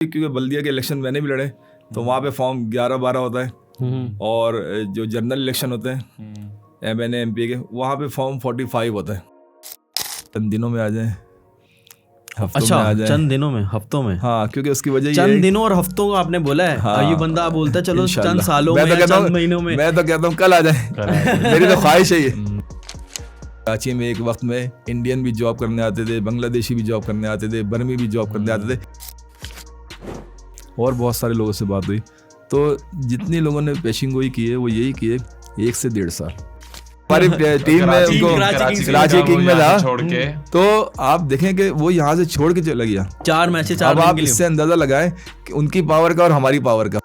क्योंकि बल्दिया के इलेक्शन मैंने भी लड़े, तो वहाँ पे फॉर्म 11-12 होता है, और जो जनरल इलेक्शन होते हैं MNA MP के, वहाँ पे फॉर्म 45 होता है। चंद दिनों में आ जाए, हफ्तों में आ जाए। चंद दिनों में, हफ्तों में? हाँ, क्योंकि उसकी वजह चंद दिनों और हफ्तों को आपने बोला है। हाँ, ये बंदा बोलता है चलो चंद सालों में, चंद महीनों में। मैं तो कहता हूँ कल आ जाए। मेरी तो ख्वाहिश है ये। कराची में एक वक्त में इंडियन भी जॉब करने आते थे, बांग्लादेशी भी जॉब करने आते थे, बर्मी भी जॉब करने आते थे, और बहुत सारे लोगों से बात हुई। तो जितने लोगों ने पेशिंग गोई की है वो यही की है 1 से 1.5 साल। हमारी टीम में उनको कराची किंग में था, तो आप देखें कि वो यहाँ से छोड़ के चला गया। 4 मैचेस 4 अब आप इससे अंदाजा लगाएं कि उनकी पावर का और हमारी पावर का,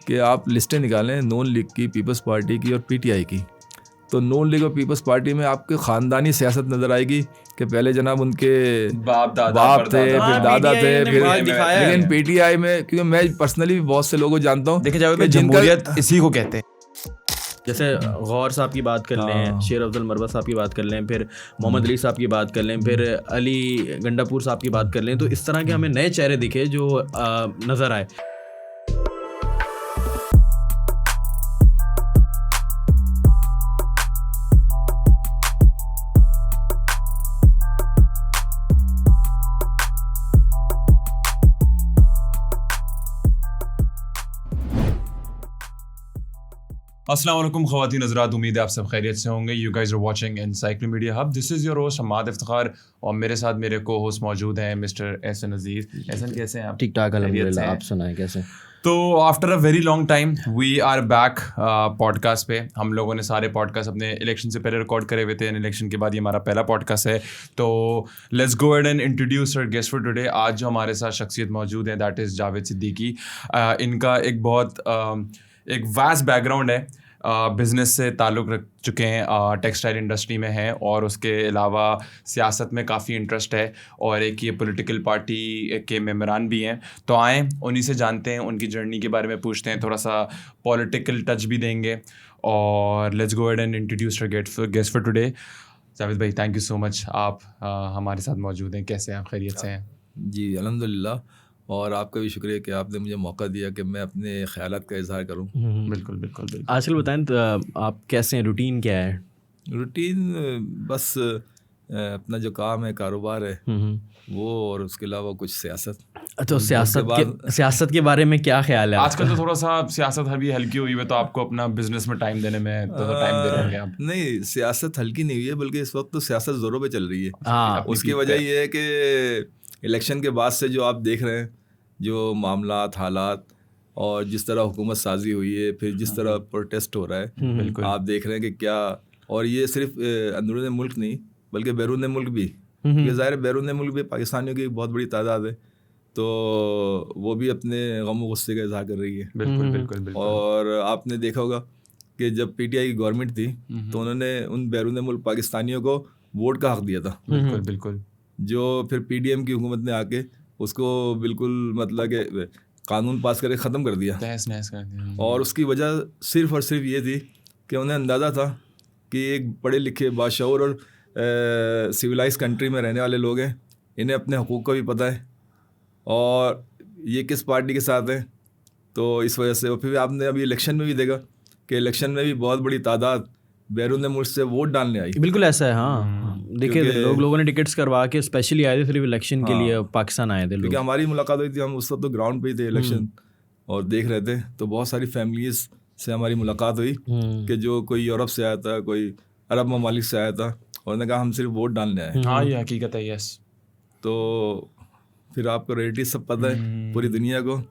कि आप लिस्टें निकालें नॉन लीग की, पीपल्स पार्टी की और PTI की। तो नॉन लीग और पीपल्स पार्टी में आपके ख़ानदानी सियासत नज़र आएगी कि पहले जनाब उनके बाप थे, फिर दादा थे, फिर लेकिन PTI में, क्योंकि मैं पर्सनली भी बहुत से लोगों को जानता हूँ, देखिए जावेद भाई, जमहूरियत इसी को कहते हैं। जैसे गौर साहब की बात कर लें, शेर अफजल मरवा साहब की बात कर लें, फिर मोहम्मद अली साहब की बात कर लें, फिर अली गंडापुर साहब की बात कर लें, तो इस तरह के हमें नए चेहरे दिखे जो नज़र आए। अस्सलाम वालेकुम ख़वातीन हज़रात, उम्मीद है आप सब खैरियत से होंगे। You guys are watching Encyclopedia Hub. This is your host Hamad Iftikhar, और मेरे साथ मेरे को होस्ट मौजूद हैं मिस्टर एहसन अजीज़। एहसन, कैसे हैं आप? ठीक ठाक अल्हम्दुलिल्लाह, आप सुनाएं कैसे? तो after a very long time we are back podcast पे। हम लोगों ने सारे पॉडकास्ट अपने इलेक्शन से पहले रिकॉर्ड करे हुए थे, इलेक्शन के बाद ये हमारा पहला पॉडकास्ट है। तो let's go ahead and introduce our guest for today. आज जो हमारे साथ शख्सियत मौजूद है दैट इज़ जावेद सिद्दीकी। इनका एक बहुत एक वास्ट बैकग्राउंड है, बिज़नेस से ताल्लुक़ रख चुके हैं, टेक्सटाइल इंडस्ट्री में हैं, और उसके अलावा सियासत में काफ़ी इंटरेस्ट है, और एक ये पॉलिटिकल पार्टी के मेंबरान भी हैं। तो आएँ उन्हीं से जानते हैं, उनकी जर्नी के बारे में पूछते हैं, थोड़ा सा पॉलिटिकल टच भी देंगे, और let's go ahead and introduce our guest for today. Javed भाई, थैंक यू सो मच, आप हमारे साथ मौजूद हैं। कैसे हैं आप? खैरियत से हैं? जी अल्हम्दुलिल्लाह, और आपका भी शुक्रिया कि आपने मुझे मौका दिया कि मैं अपने ख़यालात का इज़हार करूं। बिल्कुल बिल्कुल बिल्कुल। आजकल बताएं तो आप कैसे हैं, रूटीन क्या है? रूटीन बस अपना जो काम है, कारोबार है वो, और उसके अलावा कुछ सियासत। तो सियासत के बारे में क्या ख्याल है? आजकल तो थोड़ा सा सियासत अभी हल्की हुई है, तो आपको अपना बिजनेस में टाइम देने में तो टाइम दे रहे हैं आप? नहीं, सियासत हल्की नहीं हुई है, बल्कि इस वक्त तो सियासत ज़ोरों पे चल रही है। उसकी वजह ये है कि इलेक्शन के बाद से जो आप देख रहे हैं, जो मामलात, हालात, और जिस तरह हुकूमत साजी हुई है, फिर जिस तरह प्रोटेस्ट हो रहा है, बिल्कुल आप देख रहे हैं कि क्या, और ये सिर्फ अंदरूनी मुल्क नहीं बल्कि बैरून मुल्क भी, क्योंकि ज़ाहिर बैरून मुल्क भी पाकिस्तानियों की बहुत बड़ी तादाद है, तो वो भी अपने गम गुस्से का इज़हार कर रही है। बिल्कुल बिल्कुल बिल्कुल। और आपने देखा होगा कि जब PTI की गवर्नमेंट थी तो उन्होंने उन बैरून मुल्क पाकिस्तानियों को वोट का हक दिया था। बिल्कुल बिल्कुल। जो फिर PDM की हुकूमत ने आके उसको बिल्कुल मतलब कि कानून पास करके ख़त्म कर दिया, तहस नहस कर दिया। और उसकी वजह सिर्फ़ और सिर्फ ये थी कि उन्हें अंदाज़ा था कि एक पढ़े लिखे, बाशऊर और सिविलाइज कंट्री में रहने वाले लोग हैं, इन्हें अपने हकूक़ का भी पता है, और ये किस पार्टी के साथ है। तो इस वजह से, और फिर आपने अभी इलेक्शन में भी देखा कि इलेक्शन में भी बहुत बड़ी तादाद बैरून मुल्क से वोट डालने आई। बिल्कुल ऐसा है। हाँ, देखिए लोगों ने टिकट्स करवा के स्पेशली आए थे सिर्फ इलेक्शन के लिए, पाकिस्तान आए थे लोग। क्योंकि हमारी मुलाकात हुई थी, हम उस वक्त तो ग्राउंड पे ही थे इलेक्शन और देख रहे थे, तो बहुत सारी फैमिलीज से हमारी मुलाकात हुई कि जो कोई यूरोप से आया था, कोई अरब ममालिक से आया था, और उन्होंने कहा हम सिर्फ वोट डालने आए। हाँ, ये हकीकत है। यस। तो फिर आपको रियलिटी सब पता है पूरी दुनिया को,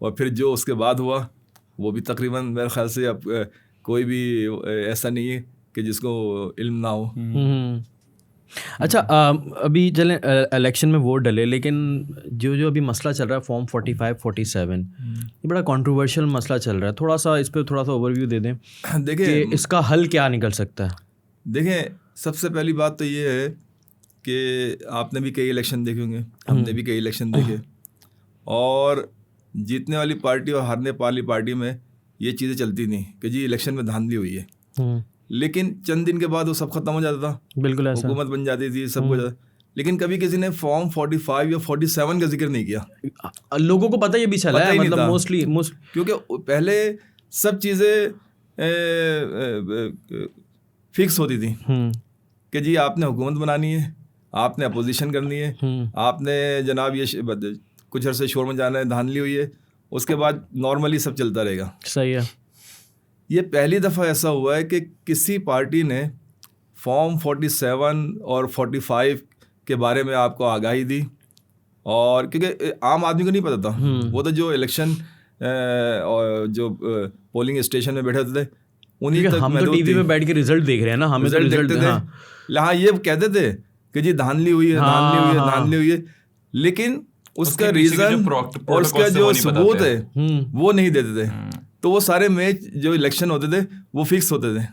और फिर जो उसके बाद हुआ वो भी तकरीबन मेरे ख्याल से अब कोई भी ऐसा नहीं है कि जिसको इल्म ना हो। अच्छा, अभी चलें इलेक्शन में वोट डले, लेकिन जो अभी मसला चल रहा है फॉर्म 45-47, ये बड़ा कंट्रोवर्शियल मसला चल रहा है। थोड़ा सा इस पर थोड़ा सा ओवरव्यू दे दें। देखिए इसका हल क्या निकल सकता है? देखें, सबसे पहली बात तो ये है कि आपने भी कई इलेक्शन देखे होंगे, हमने भी कई इलेक्शन देखे, और जीतने वाली पार्टी और हारने वाली पार्टी में ये चीज़ें चलती नहीं कि जी इलेक्शन में धांधली हुई है, लेकिन चंद दिन के बाद वो सब खत्म हो जाता था। बिल्कुल ऐसा, हुकूमत बन जाती थी, सब कुछ। लेकिन कभी किसी ने फॉर्म 45 या 47 का जिक्र नहीं किया। लोगों को पता ये भी चला है, मतलब मोस्टली क्योंकि पहले सब चीज़ें फिक्स होती थी कि जी आपने हुकूमत बनानी है, आपने अपोजिशन करनी है, आपने जनाब ये कुछ अरसे शोर में जाना है, धांधली हुई है, उसके बाद नॉर्मली सब चलता रहेगा। सही है। ये पहली दफ़ा ऐसा हुआ है कि किसी पार्टी ने फॉर्म 47 और 45 के बारे में आपको आगाही दी, और क्योंकि आम आदमी को नहीं पता था, वो तो जो इलेक्शन और जो पोलिंग स्टेशन में बैठे होते थे उन्हीं तक हम तो टीवी पे बैठ के रिजल्ट देख रहे हैं ना, हमें तो रिजल्ट देखते थे। हाँ, ये कहते थे कि जी धांधली हुई है, धांधली हुई है, धांधली हुई है, लेकिन उसका रीजन और उसका जो सबूत है वो नहीं देते थे। तो वो सारे मैच जो इलेक्शन होते थे वो फिक्स होते थे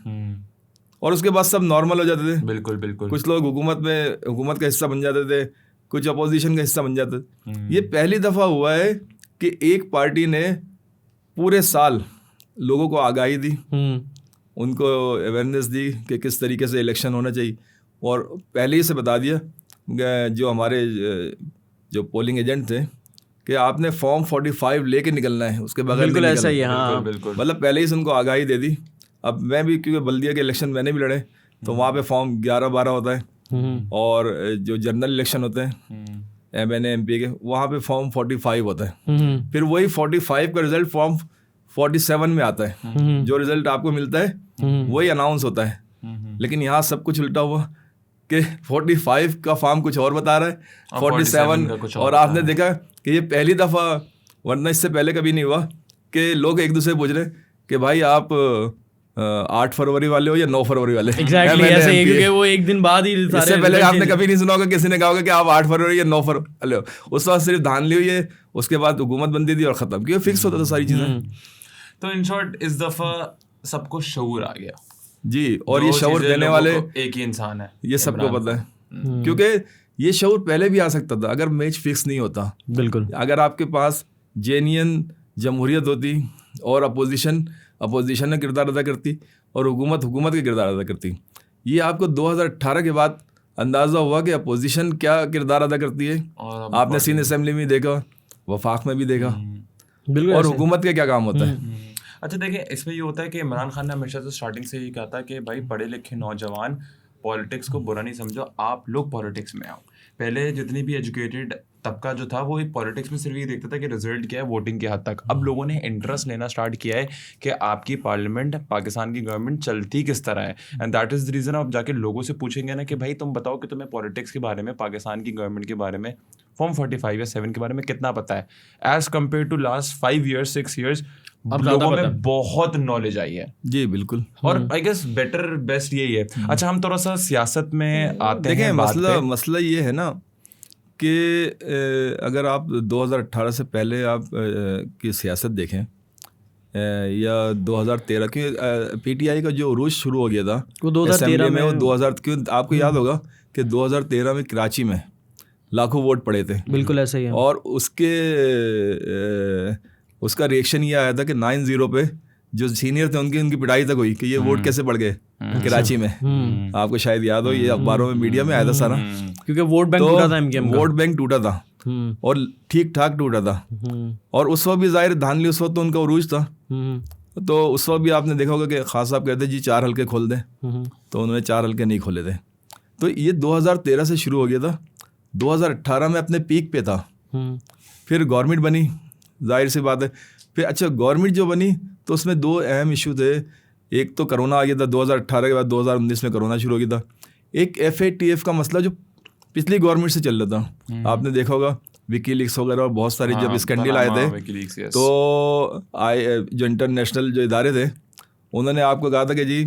और उसके बाद सब नॉर्मल हो जाते थे। बिल्कुल बिल्कुल। कुछ लोग हुकूमत का हिस्सा बन जाते थे, कुछ अपोजिशन का हिस्सा बन जाते थे। ये पहली दफ़ा हुआ है कि एक पार्टी ने पूरे साल लोगों को आगाही दी, उनको अवेयरनेस दी कि किस तरीके से इलेक्शन होना चाहिए, और पहले ही से बता दिया जो हमारे जो पोलिंग एजेंट थे कि आपने फॉर्म 45 लेके निकलना है, उसके बगैर बिल्कुल ऐसा ही है। हाँ, मतलब पहले ही से उनको आगाही दे दी। अब मैं भी, क्योंकि बल्दिया के इलेक्शन मैंने भी लड़े, तो वहाँ पे फॉर्म 11-12 होता है, और जो जनरल इलेक्शन होते हैं MNA MP के, वहाँ पे फॉर्म 45 होता है। फिर वही 45 का रिजल्ट फॉर्म 47 में आता है। जो रिजल्ट आपको मिलता है वही अनाउंस होता है। लेकिन यहाँ सब कुछ उल्टा हुआ कि 45 का फॉर्म कुछ और बता रहा है, 47 और आपने देखा कि ये पहली दफ़ा, वरना इससे पहले कभी नहीं हुआ कि लोग एक दूसरे पूछ रहे कि भाई आप 8 फरवरी वाले हो या 9 फरवरी वाले। Exactly, ऐसे ही, क्योंकि वो एक दिन बाद ही इससे पहले आपने कभी नहीं सुना होगा किसी ने कहा होगा कि आप 8 फरवरी या 9 फरवरी वाले हो। उस वक्त सिर्फ धांधली हुई है, उसके बाद हुकूमत बनती थी और ख़त्म, क्योंकि फिक्स होता था सारी चीज़ें। तो इन शॉर्ट इस दफ़ा सबको शऊर आ गया जी, और ये शऊर देने वाले एक ही इंसान है, ये सबको पता है। क्योंकि ये शऊर पहले भी आ सकता था अगर मैच फिक्स नहीं होता। बिल्कुल, अगर आपके पास जेन्युइन जमहूरियत होती और अपोजिशन ने किरदार अदा करती और हुकूमत के किरदार अदा करती। ये आपको 2018 के बाद अंदाज़ा हुआ कि अपोजिशन क्या किरदार अदा करती है। आपने सिंध असेंबली में देखा, वफाक में भी देखा, और हुकूमत का क्या काम होता है। अच्छा देखिए, इसमें ये होता है कि इमरान खान ने हमेशा से स्टार्टिंग से ये कहा था कि भाई पढ़े लिखे नौजवान पॉलिटिक्स को बुरा नहीं समझो, आप लोग पॉलिटिक्स में आओ। पहले जितनी भी एजुकेटेड तबका जो था वो पॉलिटिक्स में सिर्फ ये देखता था कि रिजल्ट क्या है, वोटिंग के हद तक। अब लोगों ने इंटरेस्ट लेना स्टार्ट किया है कि आपकी पार्लियामेंट, पाकिस्तान की गवर्नमेंट चलती किस तरह है। And that is the reason आप जाके लोगों से पूछेंगे ना कि भाई तुम बताओ कि तुम्हें पॉलिटिक्स के बारे में, पाकिस्तान की गवर्नमेंट के बारे में, फॉर्म 45 या 7 के बारे में कितना पता है। As compare to last 5 years 6 years अब लोगों में बहुत नॉलेज आई है। जी बिल्कुल, और आई गेस बेटर बेस्ट यही है। अच्छा, हम थोड़ा सा सियासत में आते हैं। मसला ये है ना कि अगर आप 2018 से पहले आप की सियासत देखें या 2013 के PTI का जो उरूज शुरू हो गया था वो 2013 में, वो 2000 क्यों आपको याद होगा कि 2013 में कराची में लाखों वोट पड़े थे। बिल्कुल ऐसा ही है। और उसका रिएक्शन ये आया था कि 9-0 पे जो सीनियर थे उनकी पिटाई तक हुई कि ये वोट कैसे बढ़ गए कराची में। आपको शायद याद हो, ये अखबारों में, मीडिया में आया था सारा, क्योंकि वोट बैंक टूटा था MKM का। वोट बैंक टूटा था और ठीक ठाक टूटा था। और उस वक्त भी जाहिर धांधली, उस वक्त तो उनका उरूज था। तो उस वक्त भी आपने देखा होगा कि खास साहब कहते जी 4 हल्के खोल दें, तो उन्होंने 4 हल्के नहीं खोले थे। तो ये 2013 से शुरू हो गया था, 2018 में अपने पीक पे था। फिर गवर्नमेंट बनी, जाहिर सी बात है। फिर अच्छा गवर्नमेंट जो बनी तो उसमें 2 अहम इशू थे। एक तो कोरोना आ गया था 2018 के बाद, 2019 में कोरोना शुरू हो गया था। एक FATF का मसला जो पिछली गवर्नमेंट से चल रहा था, आपने देखा होगा विकीलीक्स वगैरह और बहुत सारे जब स्कैंडल आए थे, तो जो इंटरनेशनल जो इदारे थे उन्होंने आपको कहा था कि जी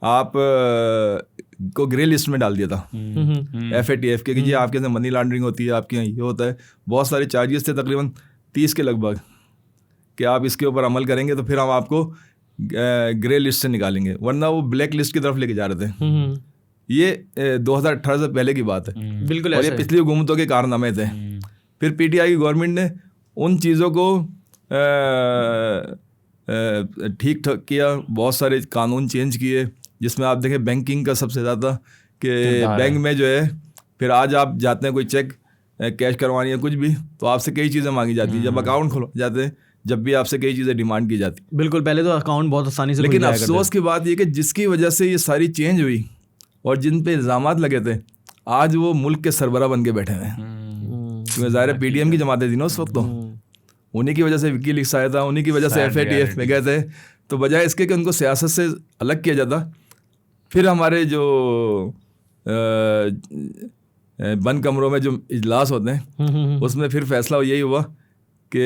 आप को ग्रे लिस्ट में डाल दिया था FATF के कि जी आपके यहाँ मनी लॉन्ड्रिंग होती है, आपके यहाँ ये होता है। बहुत सारे चार्जेस थे, तकरीबन 30 के लगभग, कि आप इसके ऊपर अमल करेंगे तो फिर हम आपको ग्रे लिस्ट से निकालेंगे, वरना वो ब्लैक लिस्ट की तरफ लेके जा रहे थे। ये 2018 से पहले की बात है। बिल्कुल, और ये पिछली हुकूमतों के कारनामे थे। फिर PTI की गवर्नमेंट ने उन चीज़ों को ठीक ठाक किया, बहुत सारे कानून चेंज किए, जिसमें आप देखें बैंकिंग का सबसे ज़्यादा कि बैंक में जो है फिर आज आप जाते हैं कोई चेक कैश करवानी है कुछ भी, तो आपसे कई चीज़ें मांगी जाती हैं। जब अकाउंट खोलो जाते हैं, जब भी आपसे कई चीज़ें डिमांड की जाती। बिल्कुल, पहले तो अकाउंट बहुत आसानी से खुल लेकिन जाया करते अफसोस की बात ये कि जिसकी वजह से ये सारी चेंज हुई और जिन पे इल्ज़ामात लगे थे, आज वो मुल्क के सरबरा बन के बैठे हुए हैं। क्योंकि ज़ाहिर PDM की जमातें थी ना उस वक्त, तो उन्हीं की वजह से विकीलीक्स आया था, उन्हीं की वजह से FATF में गए थे। तो बजाय इसके कि उनको सियासत से अलग किया जाता, फिर हमारे जो बंद कमरों में जो इजलास होते हैं उसमें फिर फैसला यही हुआ कि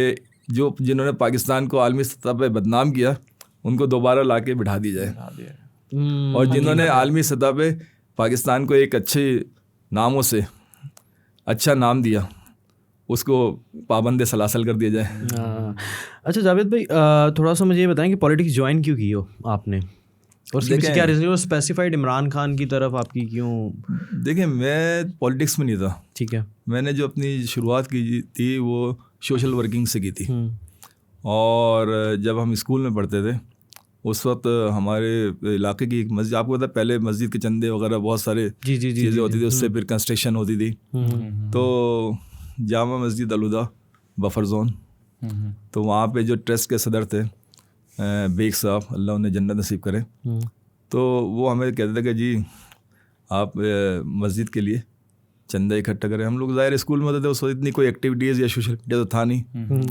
जो जिन्होंने पाकिस्तान को आलमी सतह पे बदनाम किया उनको दोबारा ला के बिठा दी जाए, और जिन्होंने आलमी सतह पे पाकिस्तान को एक अच्छे नामों से अच्छा नाम दिया उसको पाबंद सलासल कर दिया जाए। अच्छा जावेद भाई, थोड़ा सा मुझे ये बताएं कि पॉलिटिक्स ज्वाइन क्यों की हो आपने, और उसके पीछे क्या रीज़न, स्पेसिफाइड इमरान खान की तरफ आपकी क्यों? देखिए, मैं पॉलिटिक्स में नहीं था। ठीक है। मैंने जो अपनी शुरुआत की थी वो सोशल वर्किंग से की थी। और जब हम स्कूल में पढ़ते थे उस वक्त हमारे इलाके की एक मस्जिद, आपको पता है पहले मस्जिद के चंदे वगैरह बहुत सारे चीज़ें होती थी, उससे फिर कंस्ट्रक्शन होती थी। तो जामा मस्जिद अलहुदा बफर जोन, तो वहाँ पे जो ट्रस्ट के सदर थे बेग साहब, अल्लाह उन्हें जन्नत नसीब करे, तो वो हमें कहते थे कि जी आप मस्जिद के लिए चंदा इकट्ठा करें। हम लोग ज़ाहिर स्कूल में होते थे, उस वक्त इतनी कोई एक्टिविटीज़ या सोशल मीडिया तो था नहीं,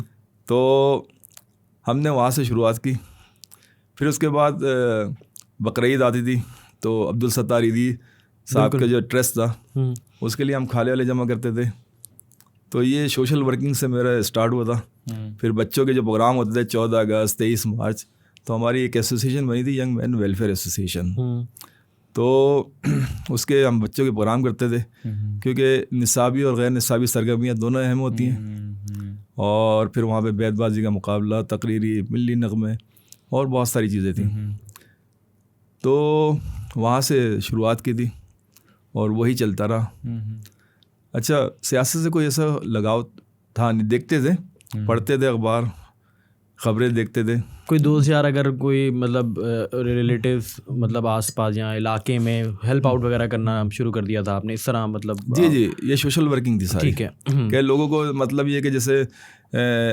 तो हमने वहाँ से शुरुआत की। फिर उसके बाद बकरीद आती थी तो अब्दुल सत्तार ईदी साहब का जो ट्रस्ट था उसके लिए हम खाले वाले जमा करते थे। तो ये सोशल वर्किंग से मेरा स्टार्ट हुआ था। फिर बच्चों के जो प्रोग्राम होते थे 14 अगस्त 23 मार्च, तो हमारी एक एसोसिएशन बनी थी, यंग मैन वेलफेयर एसोसिएशन। तो उसके हम बच्चों के प्रोग्राम करते थे, क्योंकि निसाबी और गैर निसाबी सरगर्मियाँ दोनों अहम होती हैं। और फिर वहाँ पे बैतबाजी का मुकाबला, तकरीरी, मिली नगमे और बहुत सारी चीज़ें थी। तो वहाँ से शुरुआत की थी और वही चलता रहा। अच्छा, सियासत से कोई ऐसा लगाव था नहीं, देखते थे, पढ़ते थे अखबार, खबरें देखते थे। कोई दोस्त यार अगर कोई मतलब रिलेटिव्स मतलब आसपास या इलाके में हेल्प आउट वगैरह करना शुरू कर दिया था आपने इस तरह, मतलब? जी, ये सोशल वर्किंग थी सारी। ठीक है। क्या लोगों को मतलब ये कि जैसे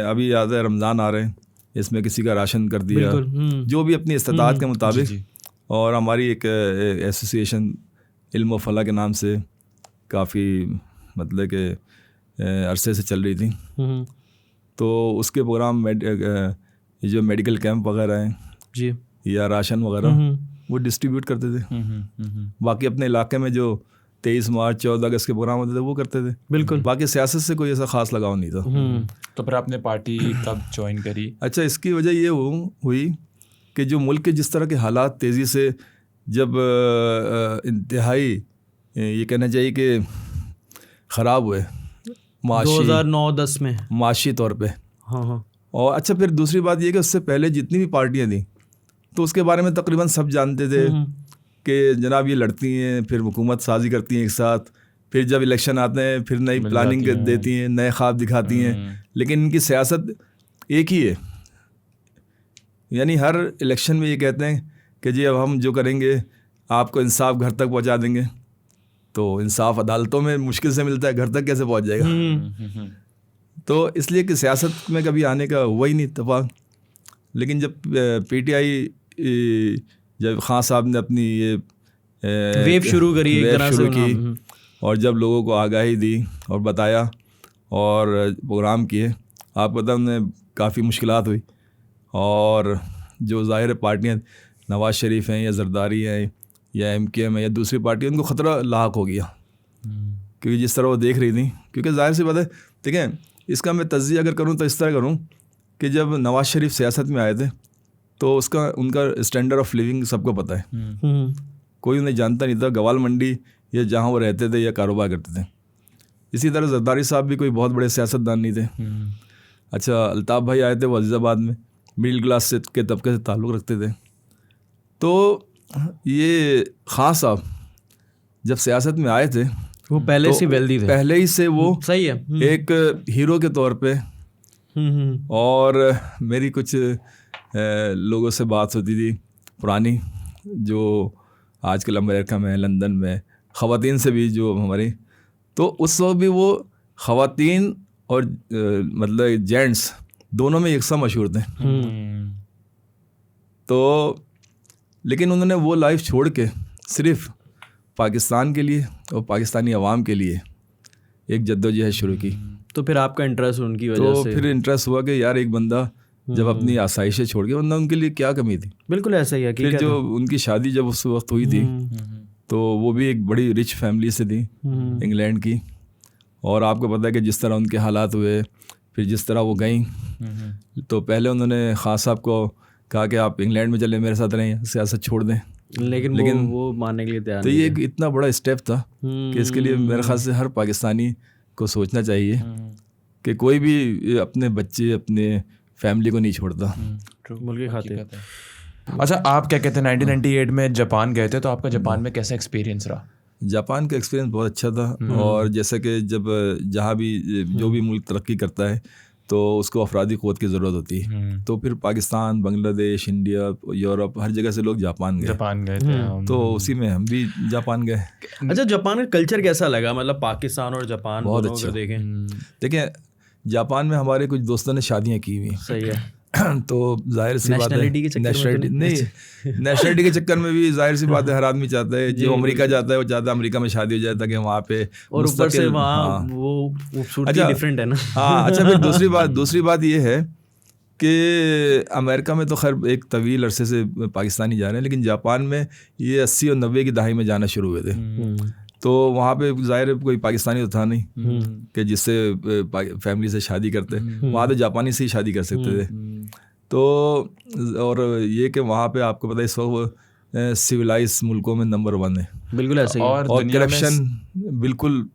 अभी याद है रमज़ान आ रहे हैं, इसमें किसी का राशन कर दिया, जो भी अपनी इस्तिताअत के मुताबिक। और हमारी एक एसोसिएशन इल्म व फला के नाम से काफ़ी मतलब के अरसे से चल रही थी, तो उसके प्रोग्राम जो मेडिकल कैंप वगैरह हैं जी या राशन वगैरह वो डिस्ट्रीब्यूट करते थे। बाकी अपने इलाके में जो 23 मार्च 14 अगस्त के प्रोग्राम होते थे वो करते थे। बिल्कुल। बाकी सियासत से कोई ऐसा ख़ास लगाव नहीं था। तो फिर आपने पार्टी कब ज्वाइन करी? अच्छा, इसकी वजह ये हुई कि जो मुल्क के जिस तरह के हालात तेज़ी से जब इंतहाई ये कहना चाहिए कि ख़राब हुए 2009-10 में माशी तौर पे। हाँ। और अच्छा, फिर दूसरी बात ये कि उससे पहले जितनी भी पार्टियां थी तो उसके बारे में तकरीबन सब जानते थे कि जनाब ये लड़ती हैं, फिर हुकूमत साजी करती हैं एक साथ, फिर जब इलेक्शन आते हैं फिर नई प्लानिंग देती हैं, नए ख्वाब दिखाती हैं, लेकिन इनकी सियासत एक ही है। यानी हर इलेक्शन में ये कहते हैं कि जी अब हम जो करेंगे आपको इंसाफ घर तक पहुंचा देंगे। तो इंसाफ अदालतों में मुश्किल से मिलता है, घर तक कैसे पहुंच जाएगा? तो इसलिए कि सियासत में कभी आने का हुआ ही नहीं इत्तेफाक। लेकिन जब PTI जब खान साहब ने अपनी ये वेव शुरू करी, एक तरह से की, और जब लोगों को आगाही दी और बताया और प्रोग्राम किए, आपको पता उन्हें काफ़ी मुश्किलात हुई। और जो ज़ाहिर पार्टियाँ नवाज़ शरीफ हैं या जरदारी हैं या MKM है या दूसरी पार्टी, उनको ख़तरा लाक हो गया, क्योंकि जिस तरह वो देख रही थी। क्योंकि ज़ाहिर सी बात है, ठीक है, इसका मैं तज्ज़िया अगर करूँ तो इस तरह करूँ कि जब नवाज़ शरीफ सियासत में आए थे तो उनका स्टैंडर्ड ऑफ लिविंग सबको पता है, कोई उन्हें जानता नहीं था, गवाल मंडी या जहाँ वो रहते थे या कारोबार करते थे। इसी तरह जरदारी साहब भी कोई बहुत बड़े सियासतदान नहीं थे। अच्छा, अल्ताफ़ भाई आए थे, वो अजीज़ाबाद में मिडिल क्लास से के तबके से ताल्लुक़ रखते थे। तो ये खान साहब जब सियासत में आए थे वो पहले तो से वेल्दी थे, पहले ही से वो सही है एक हीरो के तौर पे। और मेरी कुछ लोगों से बात होती थी पुरानी, जो आजकल अमेरिका में, लंदन में, ख़वातीन से भी जो हमारी, तो उस वक्त भी वो ख़वातीन और मतलब जेंट्स दोनों में एक सा मशहूर थे। तो लेकिन उन्होंने वो लाइफ छोड़ के सिर्फ पाकिस्तान के लिए और पाकिस्तानी अवाम के लिए एक जद्दोजहद शुरू की। तो फिर आपका इंटरेस्ट उनकी वजह से? तो फिर इंटरेस्ट हुआ कि यार एक बंदा जब अपनी आसाइशें छोड़ के, वरना उनके लिए क्या कमी थी। बिल्कुल ऐसा ही है। फिर जो उनकी शादी जब उस वक्त हुई थी तो वो भी एक बड़ी रिच फैमिली से थी इंग्लैंड की, और आपको पता है कि जिस तरह उनके हालात हुए, फिर जिस तरह वो गई, तो पहले उन्होंने खान साहब को कहा कि आप इंग्लैंड में चले, मेरे साथ रहें, सियासत छोड़ दें, लेकिन वो मानने के लिए तैयार तो ये एक इतना बड़ा स्टेप था कि इसके लिए मेरे ख्याल से हर पाकिस्तानी को सोचना चाहिए कि कोई भी अपने बच्चे, अपने फैमिली को नहीं छोड़ता मुल्क के खातिर। अच्छा, आप क्या कहते हैं 1998 में जापान गए थे, तो आपका जापान में कैसा एक्सपीरियंस रहा? जापान का एक्सपीरियंस बहुत अच्छा था। और जैसे कि जब जहाँ भी जो भी मुल्क तरक्की करता है तो उसको अफरादी क़ुव्वत की ज़रूरत होती है, तो फिर पाकिस्तान, बांग्लादेश, इंडिया, यूरोप, हर जगह से लोग जापान गए थे, तो उसी में हम भी जापान गए। अच्छा, जापान का कल्चर कैसा लगा? मतलब पाकिस्तान और जापान बहुत अच्छा। देखें जापान में हमारे कुछ दोस्तों ने शादियाँ की हुई। सही है। तो जाहिर सी बात है, नेशनलिटी के चक्कर में भी जाहिर सी बात है, हर आदमी चाहता है, जो अमेरिका जाता है वो चाहता है अमेरिका में शादी हो जाए ताकि वहाँ पे, और ऊपर से वहाँ वो खूबसूरती डिफरेंट है ना। हाँ, अच्छा, फिर दूसरी बात ये है कि अमेरिका में तो खैर एक तवील अरसे से पाकिस्तानी जा रहे हैं, लेकिन जापान में ये 80 और 90 की दहाई में जाना शुरू हुए थे। तो वहाँ पे ज़ाहिर कोई पाकिस्तानी तो था नहीं कि जिससे फैमिली से शादी करते, वहाँ तो जापानी से ही शादी कर सकते थे। तो और ये कि वहाँ पे आपको पता है इस वक्त सिविलाइज मुल्कों में नंबर 1 है। बिल्कुल ऐसे ही। और करप्शन बिल्कुल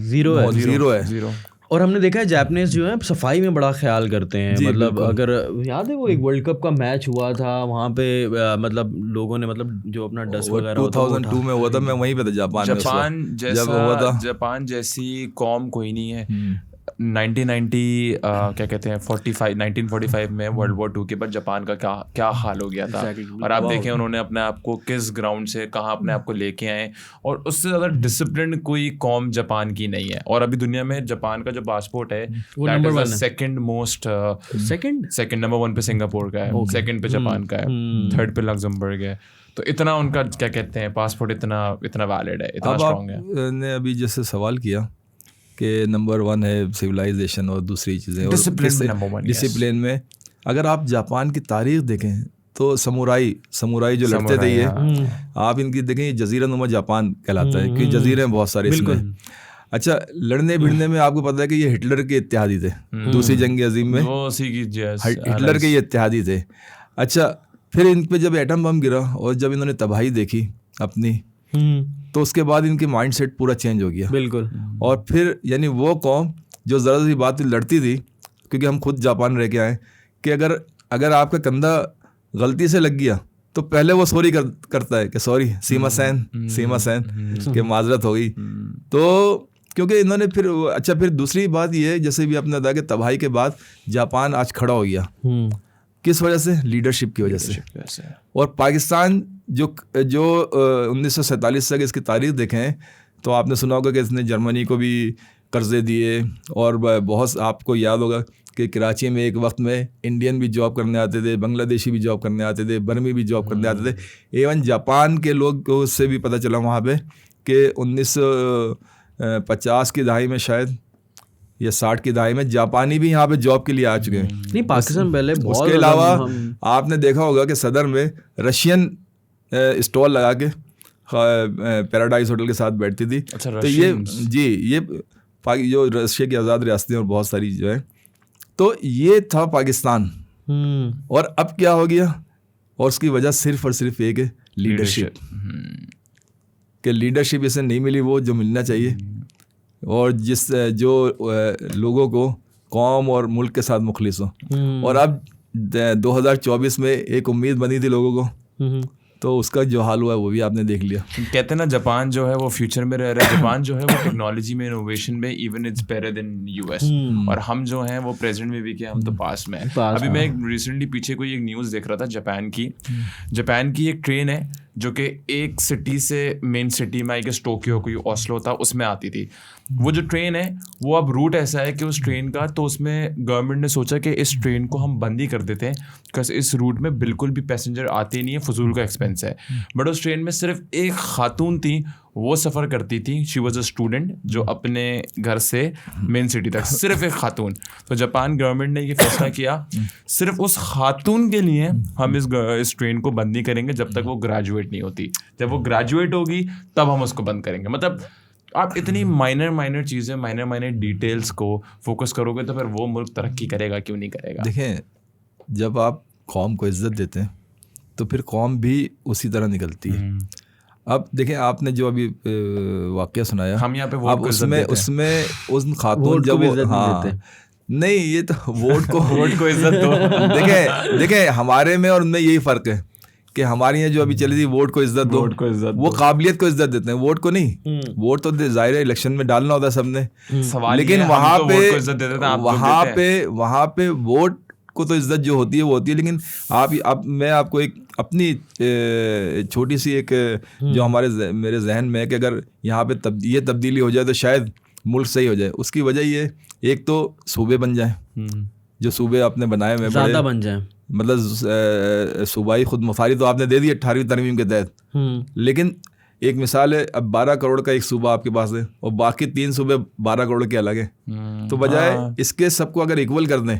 ज़ीरो है। और हमने देखा है जापानीज जो है सफाई में बड़ा ख्याल करते हैं। मतलब अगर याद है वो एक वर्ल्ड कप का मैच हुआ था वहाँ पे, मतलब लोगों ने मतलब जो अपना डस्ट वगैरह 2002 में हुआ था, मैं वहीं पे था जापान जैसी कौम कोई नहीं है। 1945 में वर्ल्ड वॉर 2 के बाद जापान का क्या हाल हो गया था। और आप देखें उन्होंने अपने आप को किस ग्राउंड से कहाँ अपने आप को लेके आए, और उससे ज़्यादा डिसिप्लिन कोई कौम जापान की नहीं है। और अभी दुनिया में जापान का जो पासपोर्ट है वो number 1 second most, second number 1 पे सिंगापुर का है, सेकंड पे जापान का है, थर्ड पे लग्जमबर्ग है। तो इतना उनका क्या कहते हैं पासपोर्ट इतना वैलिड है, इतना स्ट्रॉन्ग है। ने अभी जैसे सवाल किया कि नंबर 1 है सिविलाइजेशन और दूसरी चीज़ें, डिसिप्लिन में अगर आप जापान की तारीख देखें तो समुराई जो लड़ते थे, ये आप इनकी देखें, ये जजीरा नुमा जापान कहलाता है क्योंकि जजीरे बहुत सारे इसमें। अच्छा, लड़ने भिड़ने में आपको पता है कि ये हिटलर के इत्तेहादी थे, दूसरी जंग अजीम में हिटलर के ये इत्तेहादी थे। अच्छा, फिर इन पे जब एटम बम गिरा और जब इन्होंने तबाही देखी अपनी, तो उसके बाद इनके माइंडसेट पूरा चेंज हो गया। बिल्कुल। और फिर यानी वो कौम जो ज़रा सी बात लड़ती थी, क्योंकि हम खुद जापान रह के आए, कि अगर आपका कंधा गलती से लग गया तो पहले वो सॉरी करता है कि सॉरी सीमा सैन के माजरत हो गई। तो क्योंकि इन्होंने फिर दूसरी बात ये है, जैसे भी आपने बताया कि तबाही के बाद जापान आज खड़ा हो गया, किस वजह से? लीडरशिप की वजह से। और पाकिस्तान जो 1947 तक इसकी तारीख देखें तो आपने सुना होगा कि इसने जर्मनी को भी कर्जे दिए, और बहुत आपको याद होगा कि कराची में एक वक्त में इंडियन भी जॉब करने आते थे, बांग्लादेशी भी जॉब करने आते थे, बर्मी भी जॉब करने आते थे। एवन जापान के लोग को उससे भी पता चला वहाँ पे कि 1950 की दहाई में शायद या 60 की दहाई में जापानी भी यहाँ पे जॉब के लिए आ चुके हैं। नहीं, पाकिस्तान पहले बहुत। उसके अलावा आपने देखा होगा कि सदर में रशियन स्टॉल लगा के पैराडाइज होटल के साथ बैठती थी। अच्छा, तो ये जो रशिया की आज़ाद रियासतें और बहुत सारी जो है, तो ये था पाकिस्तान। और अब क्या हो गया? और उसकी वजह सिर्फ और सिर्फ एक है, लीडरशिप। कि लीडरशिप इसे नहीं मिली वो जो मिलना चाहिए, और जो लोगों को कौम और मुल्क के साथ मुखलिस हो। और अब 2024 में एक उम्मीद बनी थी लोगों को, तो उसका जो हाल हुआ है वो भी आपने देख लिया। कहते हैं ना जापान जो है वो फ्यूचर में रह रहा है। जापान जो है वो टेक्नोलॉजी में, इनोवेशन में even it's better than US. और हम जो हैं वो प्रेजेंट में भी क्या, हम तो पास में हैं। अभी मैं रिसेंटली पीछे कोई एक न्यूज़ देख रहा था जापान की एक ट्रेन है जो कि एक सिटी से मेन सिटी में आई गेस टोक्यो कोई ओस्लो था उसमें आती थी। वो जो ट्रेन है वो अब रूट ऐसा है कि उस ट्रेन का, तो उसमें गवर्नमेंट ने सोचा कि इस ट्रेन को हम बंद ही कर देते हैं बिकॉज इस रूट में बिल्कुल भी पैसेंजर आते नहीं है, फजूल का एक्सपेंस है। बट उस ट्रेन में सिर्फ एक खातून थी, वो सफ़र करती थी, शी वॉज अ स्टूडेंट, जो अपने घर से मेन सिटी तक, सिर्फ एक खातून। तो जापान गवर्नमेंट ने ये फैसला किया सिर्फ उस खातून के लिए हम इस ट्रेन को बंद नहीं करेंगे जब तक वो ग्रेजुएट नहीं होती। जब वो ग्रेजुएट होगी तब हम उसको बंद करेंगे। मतलब आप इतनी माइनर चीज़ें, माइनर डिटेल्स को फोकस करोगे तो फिर वो मुल्क तरक्की करेगा क्यों नहीं करेगा। देखें, जब आप कौम को इज्जत देते हैं तो फिर कौम भी उसी तरह निकलती है। अब देखें, आपने जो अभी वाक़या सुनाया, हम यहाँ पे अब उसमें उस खातून जब वो नहीं, ये तो वोट को इज्जत दो। देखें हमारे में और उनमें यही फ़र्क है कि हमारे यहाँ जो अभी चली थी वोट को इज्जत दो, वो काबिलियत को इज्जत देते हैं, वोट को नहीं। वोट तो जाहिर है इलेक्शन में डालना होता है सबने, लेकिन वहाँ पे वोट को तो इज्जत जो होती है वो होती है। लेकिन मैं आपको एक अपनी छोटी सी एक जो मेरे जहन में है कि अगर यहाँ पे ये तब्दीली हो जाए तो शायद मुल्क सही हो जाए। उसकी वजह ये, एक तो सूबे बन जाए, जो सूबे आपने बनाए हुए ज़्यादा बन जाए, मतलब सूबाई खुद मुख्तारी तो आपने दे दी 18वीं तरमीम के तहत, लेकिन एक मिसाल है, अब 12 करोड़ का एक सूबा आपके पास है और बाकी 3 सूबे 12 करोड़ के अलग है। तो बजाय इसके सबको अगर इक्वल कर दें,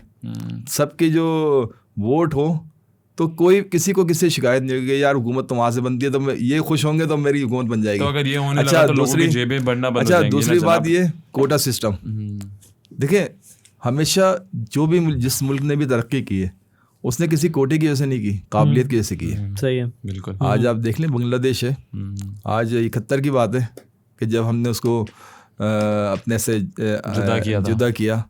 सबकी जो वोट हो, तो कोई किसी को किसी शिकायत नहीं होगी यार हुकूमत तो वहाँ से बनती है, तो ये खुश होंगे तो मेरी हुकूमत बन जाएगी। तो अगर ये होने लगा तो लोगों की जेबें बढ़ना बंद हो जाएंगी। दूसरी बात ये कोटा सिस्टम, देखिए हमेशा जो भी जिस मुल्क ने भी तरक्की की है उसने किसी कोटे की वजह से नहीं की, काबिलियत की वजह से की है। सही है, बिल्कुल। आज आप देख लें बांग्लादेश है, आज 71 की बात है कि जब हमने उसको अपने से जुदा किया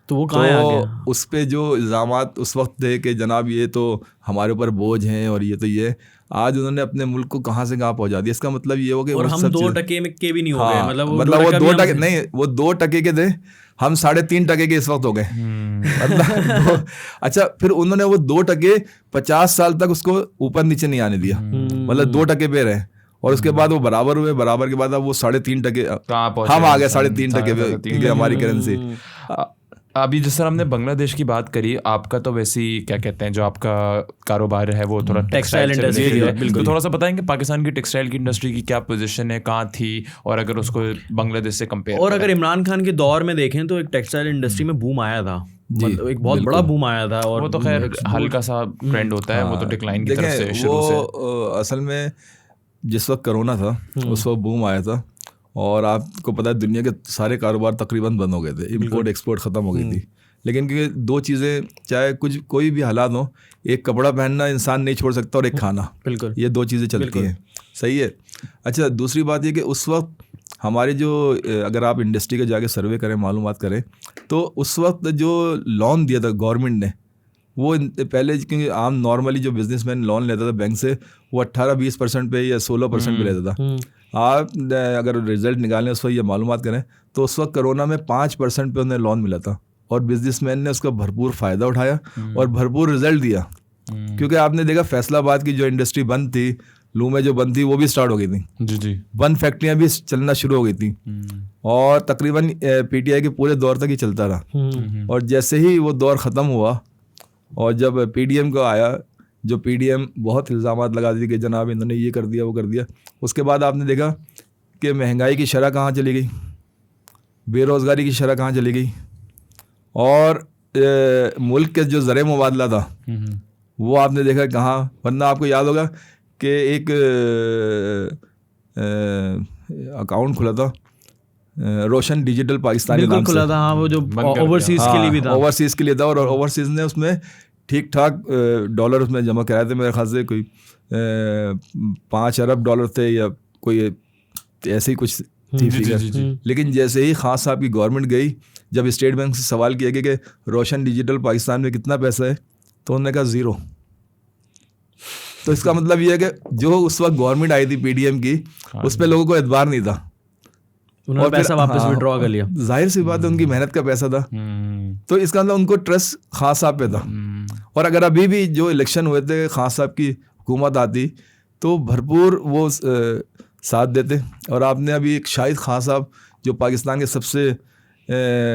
तो वो कहाँ आ गया? उस पे जो इल्ज़ामात उस वक्त थे कि जनाब ये तो हमारे ऊपर बोझ हैं और ये तो ये, आज उन्होंने अपने मुल्क को कहाँ से कहाँ पहुँचा दिया। इसका मतलब ये हो कि और हम 2% के भी नहीं हो गए, मतलब वो 2% नहीं, वो 2% के थे, हम 3.5% के इस वक्त हो गए। मतलब अच्छा, फिर उन्होंने वो 2% 50 साल तक उसको ऊपर नीचे नहीं आने दिया, मतलब 2% पे रहे और उसके बाद वो बराबर हुए, बराबर के बाद अब वो 3.5% हम आ गए 3.5% क्योंकि हमारी करेंसी। अभी जिस तरह हमने बांग्लादेश की बात करी, आपका तो वैसे ही क्या कहते हैं जो आपका कारोबार है वो थोड़ा टेक्सटाइल इंडस्ट्री है, तो थोड़ा सा बताएंगे पाकिस्तान की टेक्सटाइल की इंडस्ट्री की क्या पोजीशन है, कहाँ थी, और अगर उसको बांग्लादेश से कंपेयर, और अगर इमरान खान के दौर में देखें तो एक टेक्सटाइल इंडस्ट्री में बूम आया था, मतलब एक बहुत बड़ा बूम आया था। और वो तो खैर हल्का सा ट्रेंड होता है, वो तो डिक्लाइन की तरफ से शुरू से। असल में जिस वक्त कोरोना था उस वक्त बूम आया था और आपको पता है दुनिया के सारे कारोबार तकरीबन बंद हो गए थे, इंपोर्ट एक्सपोर्ट ख़त्म हो गई थी। लेकिन क्योंकि 2 चीज़ें, चाहे कोई भी हालात हो, एक कपड़ा पहनना इंसान नहीं छोड़ सकता और एक खाना, बिल्कुल ये 2 चीज़ें चलती हैं, सही है। अच्छा, दूसरी बात ये कि उस वक्त हमारे जो, अगर आप इंडस्ट्री के जाके सर्वे करें, मालूमात करें, तो उस वक्त जो लोन दिया था गवर्नमेंट ने, वो पहले क्योंकि आम नॉर्मली जो बिजनेसमैन लोन लेता था बैंक से, वो 18-20% पे या 16% पे लेता था। आप अगर रिजल्ट निकालें उस वक्त ये मालूमात करें तो उस वक्त कोरोना में 5% पे उन्हें लोन मिला था और बिजनेसमैन ने उसका भरपूर फ़ायदा उठाया और भरपूर रिजल्ट दिया। क्योंकि आपने देखा फैसलाबाद की जो इंडस्ट्री बंद थी, लू में जो बंद थी, वो भी स्टार्ट हो गई थी जी। बंद फैक्ट्रियाँ भी चलना शुरू हो गई थी और तकरीबन PTI के पूरे दौर तक ही चलता रहा। और जैसे ही वो दौर ख़त्म हुआ और जब PDM को आया, जो PDM बहुत इल्ज़ामात लगा दी कि जनाब इन्होंने ये कर दिया वो कर दिया, उसके बाद आपने देखा कि महंगाई की शरह कहाँ चली गई, बेरोज़गारी की शरह कहाँ चली गई और मुल्क के जो ज़र मुबादला था वो आपने देखा कहाँ। वरना आपको याद होगा कि एक अकाउंट खुला था रोशन डिजिटल पाकिस्तान के नाम से, खुला था, हाँ, वो जो ओवरसीज़ के लिए भी था, ओवरसीज़ के लिए था। और ओवरसीज़ ने उसमें ठीक ठाक डॉलर उसमें जमा कराए थे, मेरे ख्याल से कोई 5 अरब डॉलर थे या कोई ऐसे ही कुछ थी फिगर। लेकिन जैसे ही खान साहब की गवर्नमेंट गई, जब स्टेट बैंक से सवाल किया गया कि रोशन डिजिटल पाकिस्तान में कितना पैसा है, तो उन्होंने कहा 0। तो इसका मतलब ये है कि जो उस वक्त गवर्नमेंट आई थी PDM की, उस पर लोगों को एतबार नहीं था, उन्होंने पैसा वापस विड्रॉ कर लिया। जाहिर सी बात है, उनकी मेहनत का पैसा था, तो इसका मतलब उनको ट्रस्ट खान साहब पे था। और अगर अभी भी जो इलेक्शन हुए थे खान साहब की हुकूमत आती, तो भरपूर वो साथ देते। और आपने अभी एक शाहिद खान साहब जो पाकिस्तान के सबसे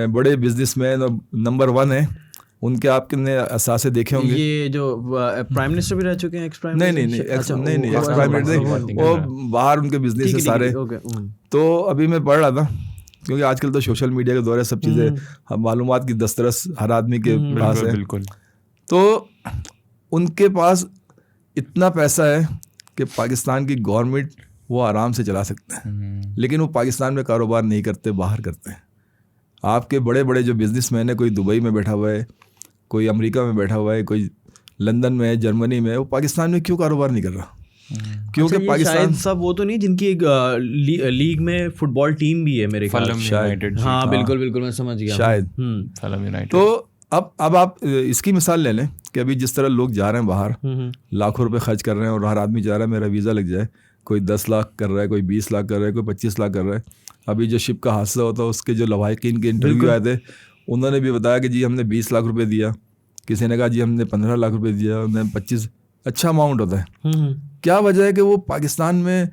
बड़े बिजनेसमैन और नंबर 1 है, उनके आपने असासे देखे होंगे। ये जो प्राइम मिनिस्टर भी रह चुके हैं, एक्स प्राइम नहीं एक्स प्राइम मिनिस्टर, वो बाहर उनके बिजनेस है सारे। तो अभी मैं पढ़ रहा था, क्योंकि आजकल तो सोशल मीडिया के दौर है, सब चीज़ें मालूमात की दस्तरस हर आदमी के पास है। बिल्कुल। तो उनके पास इतना पैसा है कि पाकिस्तान की गवर्नमेंट वो आराम से चला सकते हैं, लेकिन वो पाकिस्तान में कारोबार नहीं करते, बाहर करते हैं। आपके बड़े बड़े जो बिजनेसमैन है, कोई दुबई में बैठा हुआ है, कोई अमेरिका में बैठा हुआ है, कोई लंदन में है, जर्मनी में, वो पाकिस्तान में क्यों कारोबार नहीं कर रहा? क्योंकि अच्छा, पाकिस्तान सब वो तो नहीं जिनकी एक लीग में फुटबॉल टीम भी है मेरे ख्याल से। शायद। हाँ बिल्कुल मैं समझ गया शायद। तो अब आप इसकी मिसाल ले लें कि अभी जिस तरह लोग जा रहे हैं बाहर, लाखों रुपए खर्च कर रहे हैं, और हर आदमी जा रहा है मेरा वीज़ा लग जाए। कोई 10 लाख कर रहा है, कोई 20 लाख कर रहा है, कोई 25 लाख कर रहा है। अभी जो शिप का हादसा होता है, उसके जो लवाहिकीन के इंटरव्यू आए थे, उन्होंने भी बताया कि जी हमने 20 लाख रुपए दिया, किसी ने कहा जी हमने 15 लाख रुपए दिया, उन्होंने 25। अच्छा अमाउंट होता है। क्या वजह है कि वो पाकिस्तान में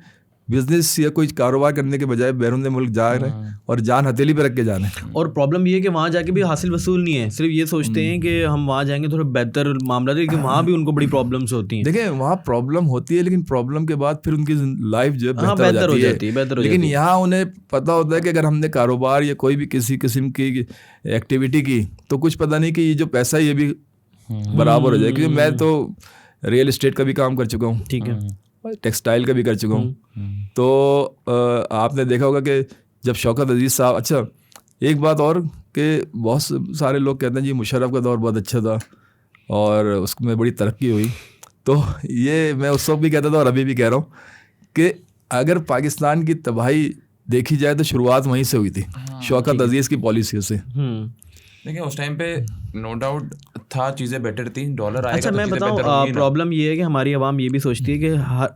बिजनेस या कोई कारोबार करने के बजाय बैरून मुल्क जा रहे हैं और जान हथेली पे रख के जा रहे हैं। और प्रॉब्लम ये है कि वहाँ जाके भी हासिल वसूल नहीं है, सिर्फ ये सोचते हैं कि हम वहाँ जाएंगे थोड़ा बेहतर मामला, लेकिन वहाँ भी उनको बड़ी प्रॉब्लम्स होती हैं। देखिए वहाँ प्रॉब्लम होती है, लेकिन प्रॉब्लम के बाद फिर उनकी लाइफ जो है बेहतर हो जाती है। लेकिन यहाँ उन्हें पता होता है कि अगर हमने कारोबार या कोई भी किसी किस्म की एक्टिविटी की, तो कुछ पता नहीं कि ये जो पैसा ये भी बराबर हो जाए। क्योंकि मैं तो रियल एस्टेट का भी काम कर चुका हूँ, ठीक है, टेक्सटाइल का भी कर चुका हूँ। तो आपने देखा होगा कि जब शौकत अजीज़ साहब, अच्छा एक बात और कि बहुत सारे लोग कहते हैं जी मुशर्रफ का दौर बहुत अच्छा था और उसमें बड़ी तरक्की हुई। तो ये मैं उस वक्त भी कहता था और अभी भी कह रहा हूँ कि अगर पाकिस्तान की तबाही देखी जाए तो शुरुआत वहीं से हुई थी, शौकत अजीज़ की पॉलिसी से। देखिए उस टाइम पे नो डाउट था, चीज़ें बेटर थी, डॉलर आएगा। अच्छा मैं बताऊँ, प्रॉब्लम ये है कि हमारी आवाम ये भी सोचती है कि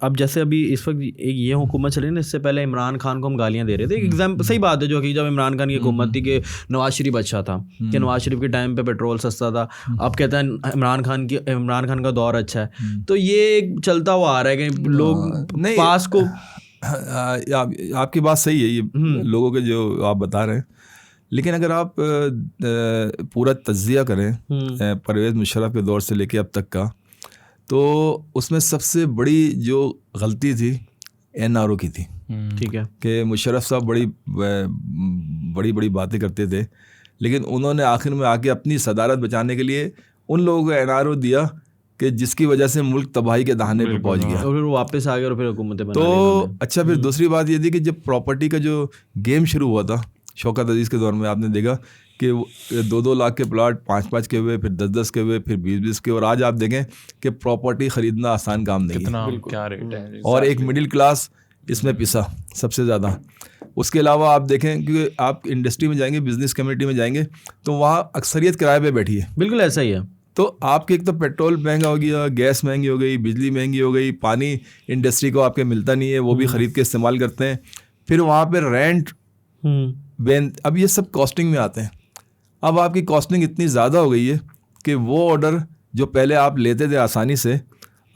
अब जैसे अभी इस वक्त एक ये हुकूमत चली ना, इससे पहले इमरान खान को हम गालियाँ दे रहे थे। एक एग्जाम्पल, सही बात है, जो कि जब इमरान खान की हुकूमत थी कि नवाज शरीफ अच्छा था, कि नवाज शरीफ के टाइम पे पेट्रोल सस्ता था। अब कहते हैं इमरान खान का दौर अच्छा है। तो ये चलता हुआ आ रहा है कि लोग पास को, आपकी बात सही है, ये लोगों के जो आप बता रहे हैं। लेकिन अगर आप पूरा तज्जिया करें परवेज़ मुशर्रफ के दौर से लेके अब तक का, तो उसमें सबसे बड़ी जो गलती थी NRO की थी। ठीक है, कि मुशर्रफ साहब बड़ी बड़ी बातें करते थे, लेकिन उन्होंने आखिर में आके अपनी सदारत बचाने के लिए उन लोगों को NRO दिया कि जिसकी वजह से मुल्क तबाही के दहाने पर पहुंच गया और फिर वापस आ गया और फिर हुकूमतें बना तो अच्छा। फिर दूसरी बात ये थी कि जब प्रॉपर्टी का जो गेम शुरू हुआ था शौकत अजीज़ के दौर में, आपने देखा कि 2-2 लाख के प्लाट 5-5 के हुए, फिर 10-10 के हुए, फिर 20-20 के। और आज आप देखें कि प्रॉपर्टी ख़रीदना आसान काम नहीं है, क्या रेट है, और एक मिडिल क्लास इसमें पिसा सबसे ज़्यादा। उसके अलावा आप देखें कि आप इंडस्ट्री में जाएंगे, बिजनेस कम्युनिटी में जाएंगे, तो वहाँ अक्सरियत किराए पे बैठी है। बिल्कुल ऐसा ही है। तो आपके एक तो पेट्रोल महंगा हो गया, गैस महंगी हो गई, बिजली महंगी हो गई, पानी इंडस्ट्री को आपके मिलता नहीं है, वो भी ख़रीद के इस्तेमाल करते हैं। फिर वहाँ पर रेंट, अब ये सब कॉस्टिंग में आते हैं। अब आपकी कॉस्टिंग इतनी ज़्यादा हो गई है कि वो ऑर्डर जो पहले आप लेते थे आसानी से,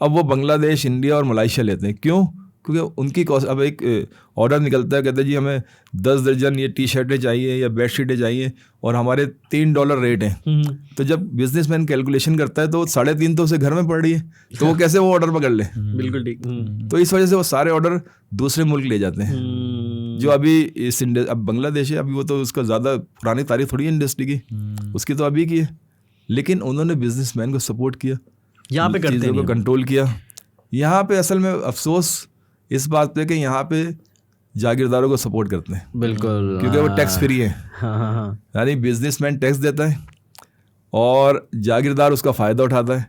अब वो बांग्लादेश, इंडिया और मलेशिया लेते हैं। क्यों? क्योंकि उनकी कॉस्ट, अब एक ऑर्डर निकलता है, कहते हैं जी हमें 10 दर्जन ये टी-शर्टें चाहिए या बेडशीटें चाहिए और हमारे $3 रेट हैं। तो जब बिजनेसमैन कैलकुलेशन करता है तो 3.5 तो उसे घर में पड़ रही है, तो वो कैसे वो ऑर्डर पकड़ ले? बिल्कुल ठीक। तो इस वजह से वो सारे ऑर्डर दूसरे मुल्क ले जाते हैं। जो अभी इस अब बांग्लादेश है, अभी वो तो उसका ज़्यादा पुरानी तारीख थोड़ी है इंडस्ट्री की, उसकी तो अभी की है। लेकिन उन्होंने बिजनेसमैन को सपोर्ट किया, यहाँ पे चीज़ों को कंट्रोल किया। यहाँ पे असल में अफसोस इस बात पे कि यहाँ पे जागीरदारों को सपोर्ट करते हैं। बिल्कुल, क्योंकि वो टैक्स फ्री है। यानी बिजनेसमैन टैक्स देता है और जागीरदार उसका फ़ायदा उठाता है।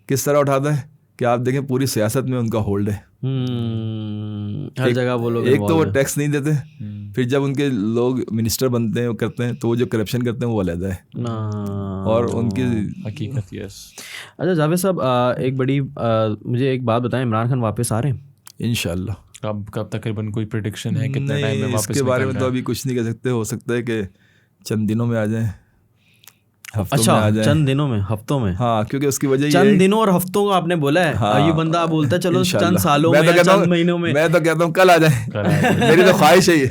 किस तरह उठाता है कि आप देखें पूरी सियासत में उनका होल्ड है, हर जगह वो लोग। एक तो वो टैक्स नहीं देते, फिर जब उनके लोग मिनिस्टर बनते हैं करते हैं, तो वो जो करप्शन करते हैं वो अलग है और उनकी हकीकत। यस। अच्छा जावेद साहब, एक बड़ी मुझे एक बात बताएं, इमरान खान वापस आ रहे हैं इंशाल्लाह? कब तकरीबन कोई प्रेडिक्शन है, कितने टाइम में वापस? इसके बारे में तो अभी कुछ नहीं कह सकते, हो सकता है कि चंद दिनों में आ जाए। हफ्तों अच्छा, में आ जाए, चंद दिनों में, हफ्तों में। हाँ, क्योंकि उसकी वजह चंद दिनों और हफ्तों का आपने बोला है। हाँ, ये बंदा बोलता है चलो चंद इंशाल्लाह। सालों में, चंद महीनों में। मैं तो कहता हूँ कल आ जाए, मेरी तो ख्वाहिश है ये,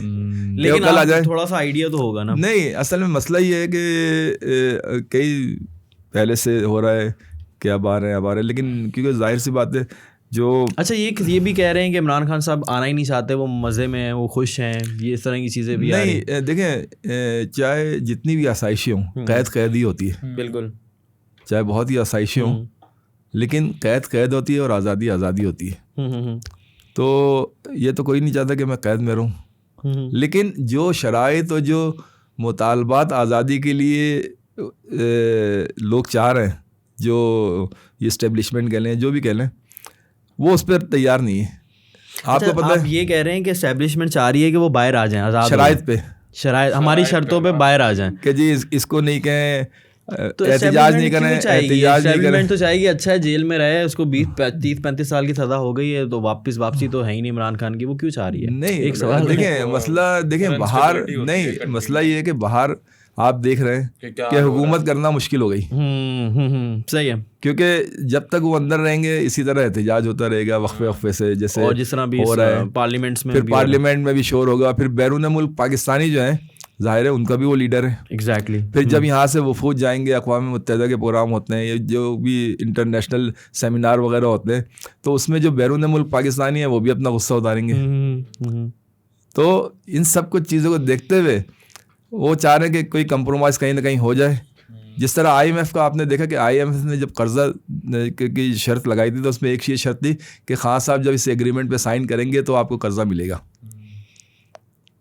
लेकिन कल आ जाए। थोड़ा सा आइडिया तो होगा ना। नहीं, असल में मसला ये है कि कई पहले से हो रहा है कि अब आ रहे हैं, लेकिन क्योंकि जाहिर सी बात है जो अच्छा, ये भी कह रहे हैं कि इमरान खान साहब आना ही नहीं चाहते, वो मज़े में हैं, वो खुश हैं, ये इस तरह की चीज़ें भी आ रही हैं। नहीं, देखें, चाहे जितनी भी आसाइशें हों, कैद ही होती है। बिल्कुल, चाहे बहुत ही आसाइशें हों, लेकिन कैद होती है और आज़ादी होती है। तो ये तो कोई नहीं चाहता कि मैं कैद में रहूँ, लेकिन जो शराइत और जो मुतालबात आज़ादी के लिए लोग चाह रहे हैं, जो ये इस्टेब्लिशमेंट कह लें, जो भी कह लें, वो उस पर तैयार नहीं है। आपको पता आप है, ये कह रहे हैं कि एस्टेब्लिशमेंट चाह रही है कि वो बाहर आ जाएं, आज़ाद शराइत पे, शराइत हमारी शर्तों पे बाहर आ जाएं, कि जी इसको नहीं कहें, तो एहतिजाज नहीं करें, एहतिजाज नहीं करें। तो चाहेगी अच्छा है जेल में रहे, उसको 20-30-35 साल की सज़ा हो गई है, तो वापसी तो है ही नहीं इमरान खान की, वो क्यों चाह रही है? नहीं, एक सवाल देखें, मसला देखें बाहर नहीं, मसला ये है कि बाहर आप देख रहे हैं कि हुकूमत करना मुश्किल हो गई। सही है, क्योंकि जब तक वो अंदर रहेंगे इसी तरह एहतिजाज होता रहेगा वक्फे से, जैसे और जिस तरह भी हो रहा है पार्लियामेंट्स में, फिर पार्लियामेंट में भी शोर होगा, फिर बैरून मुल्क पाकिस्तानी जो हैं, जाहिर है उनका भी वो लीडर है। एग्जैक्टली। फिर जब यहाँ से वफूद जाएंगे, अक़वाम मुत्तहिदा के प्रोग्राम होते हैं, ये जो भी इंटरनेशनल सेमिनार वगैरह होते हैं, तो उसमें जो बैरून मुल्क पाकिस्तानी है वो भी अपना गुस्सा उतारेंगे। तो इन सब कुछ चीज़ों को देखते हुए वो चाह रहे हैं कि कोई कंप्रोमाइज़ कहीं ना कहीं हो जाए। जिस तरह IMF का आपने देखा कि IMF ने जब कर्जा की शर्त लगाई थी, तो उसमें एक ये शर्त थी कि खान साहब जब इस एग्रीमेंट पे साइन करेंगे तो आपको कर्जा मिलेगा।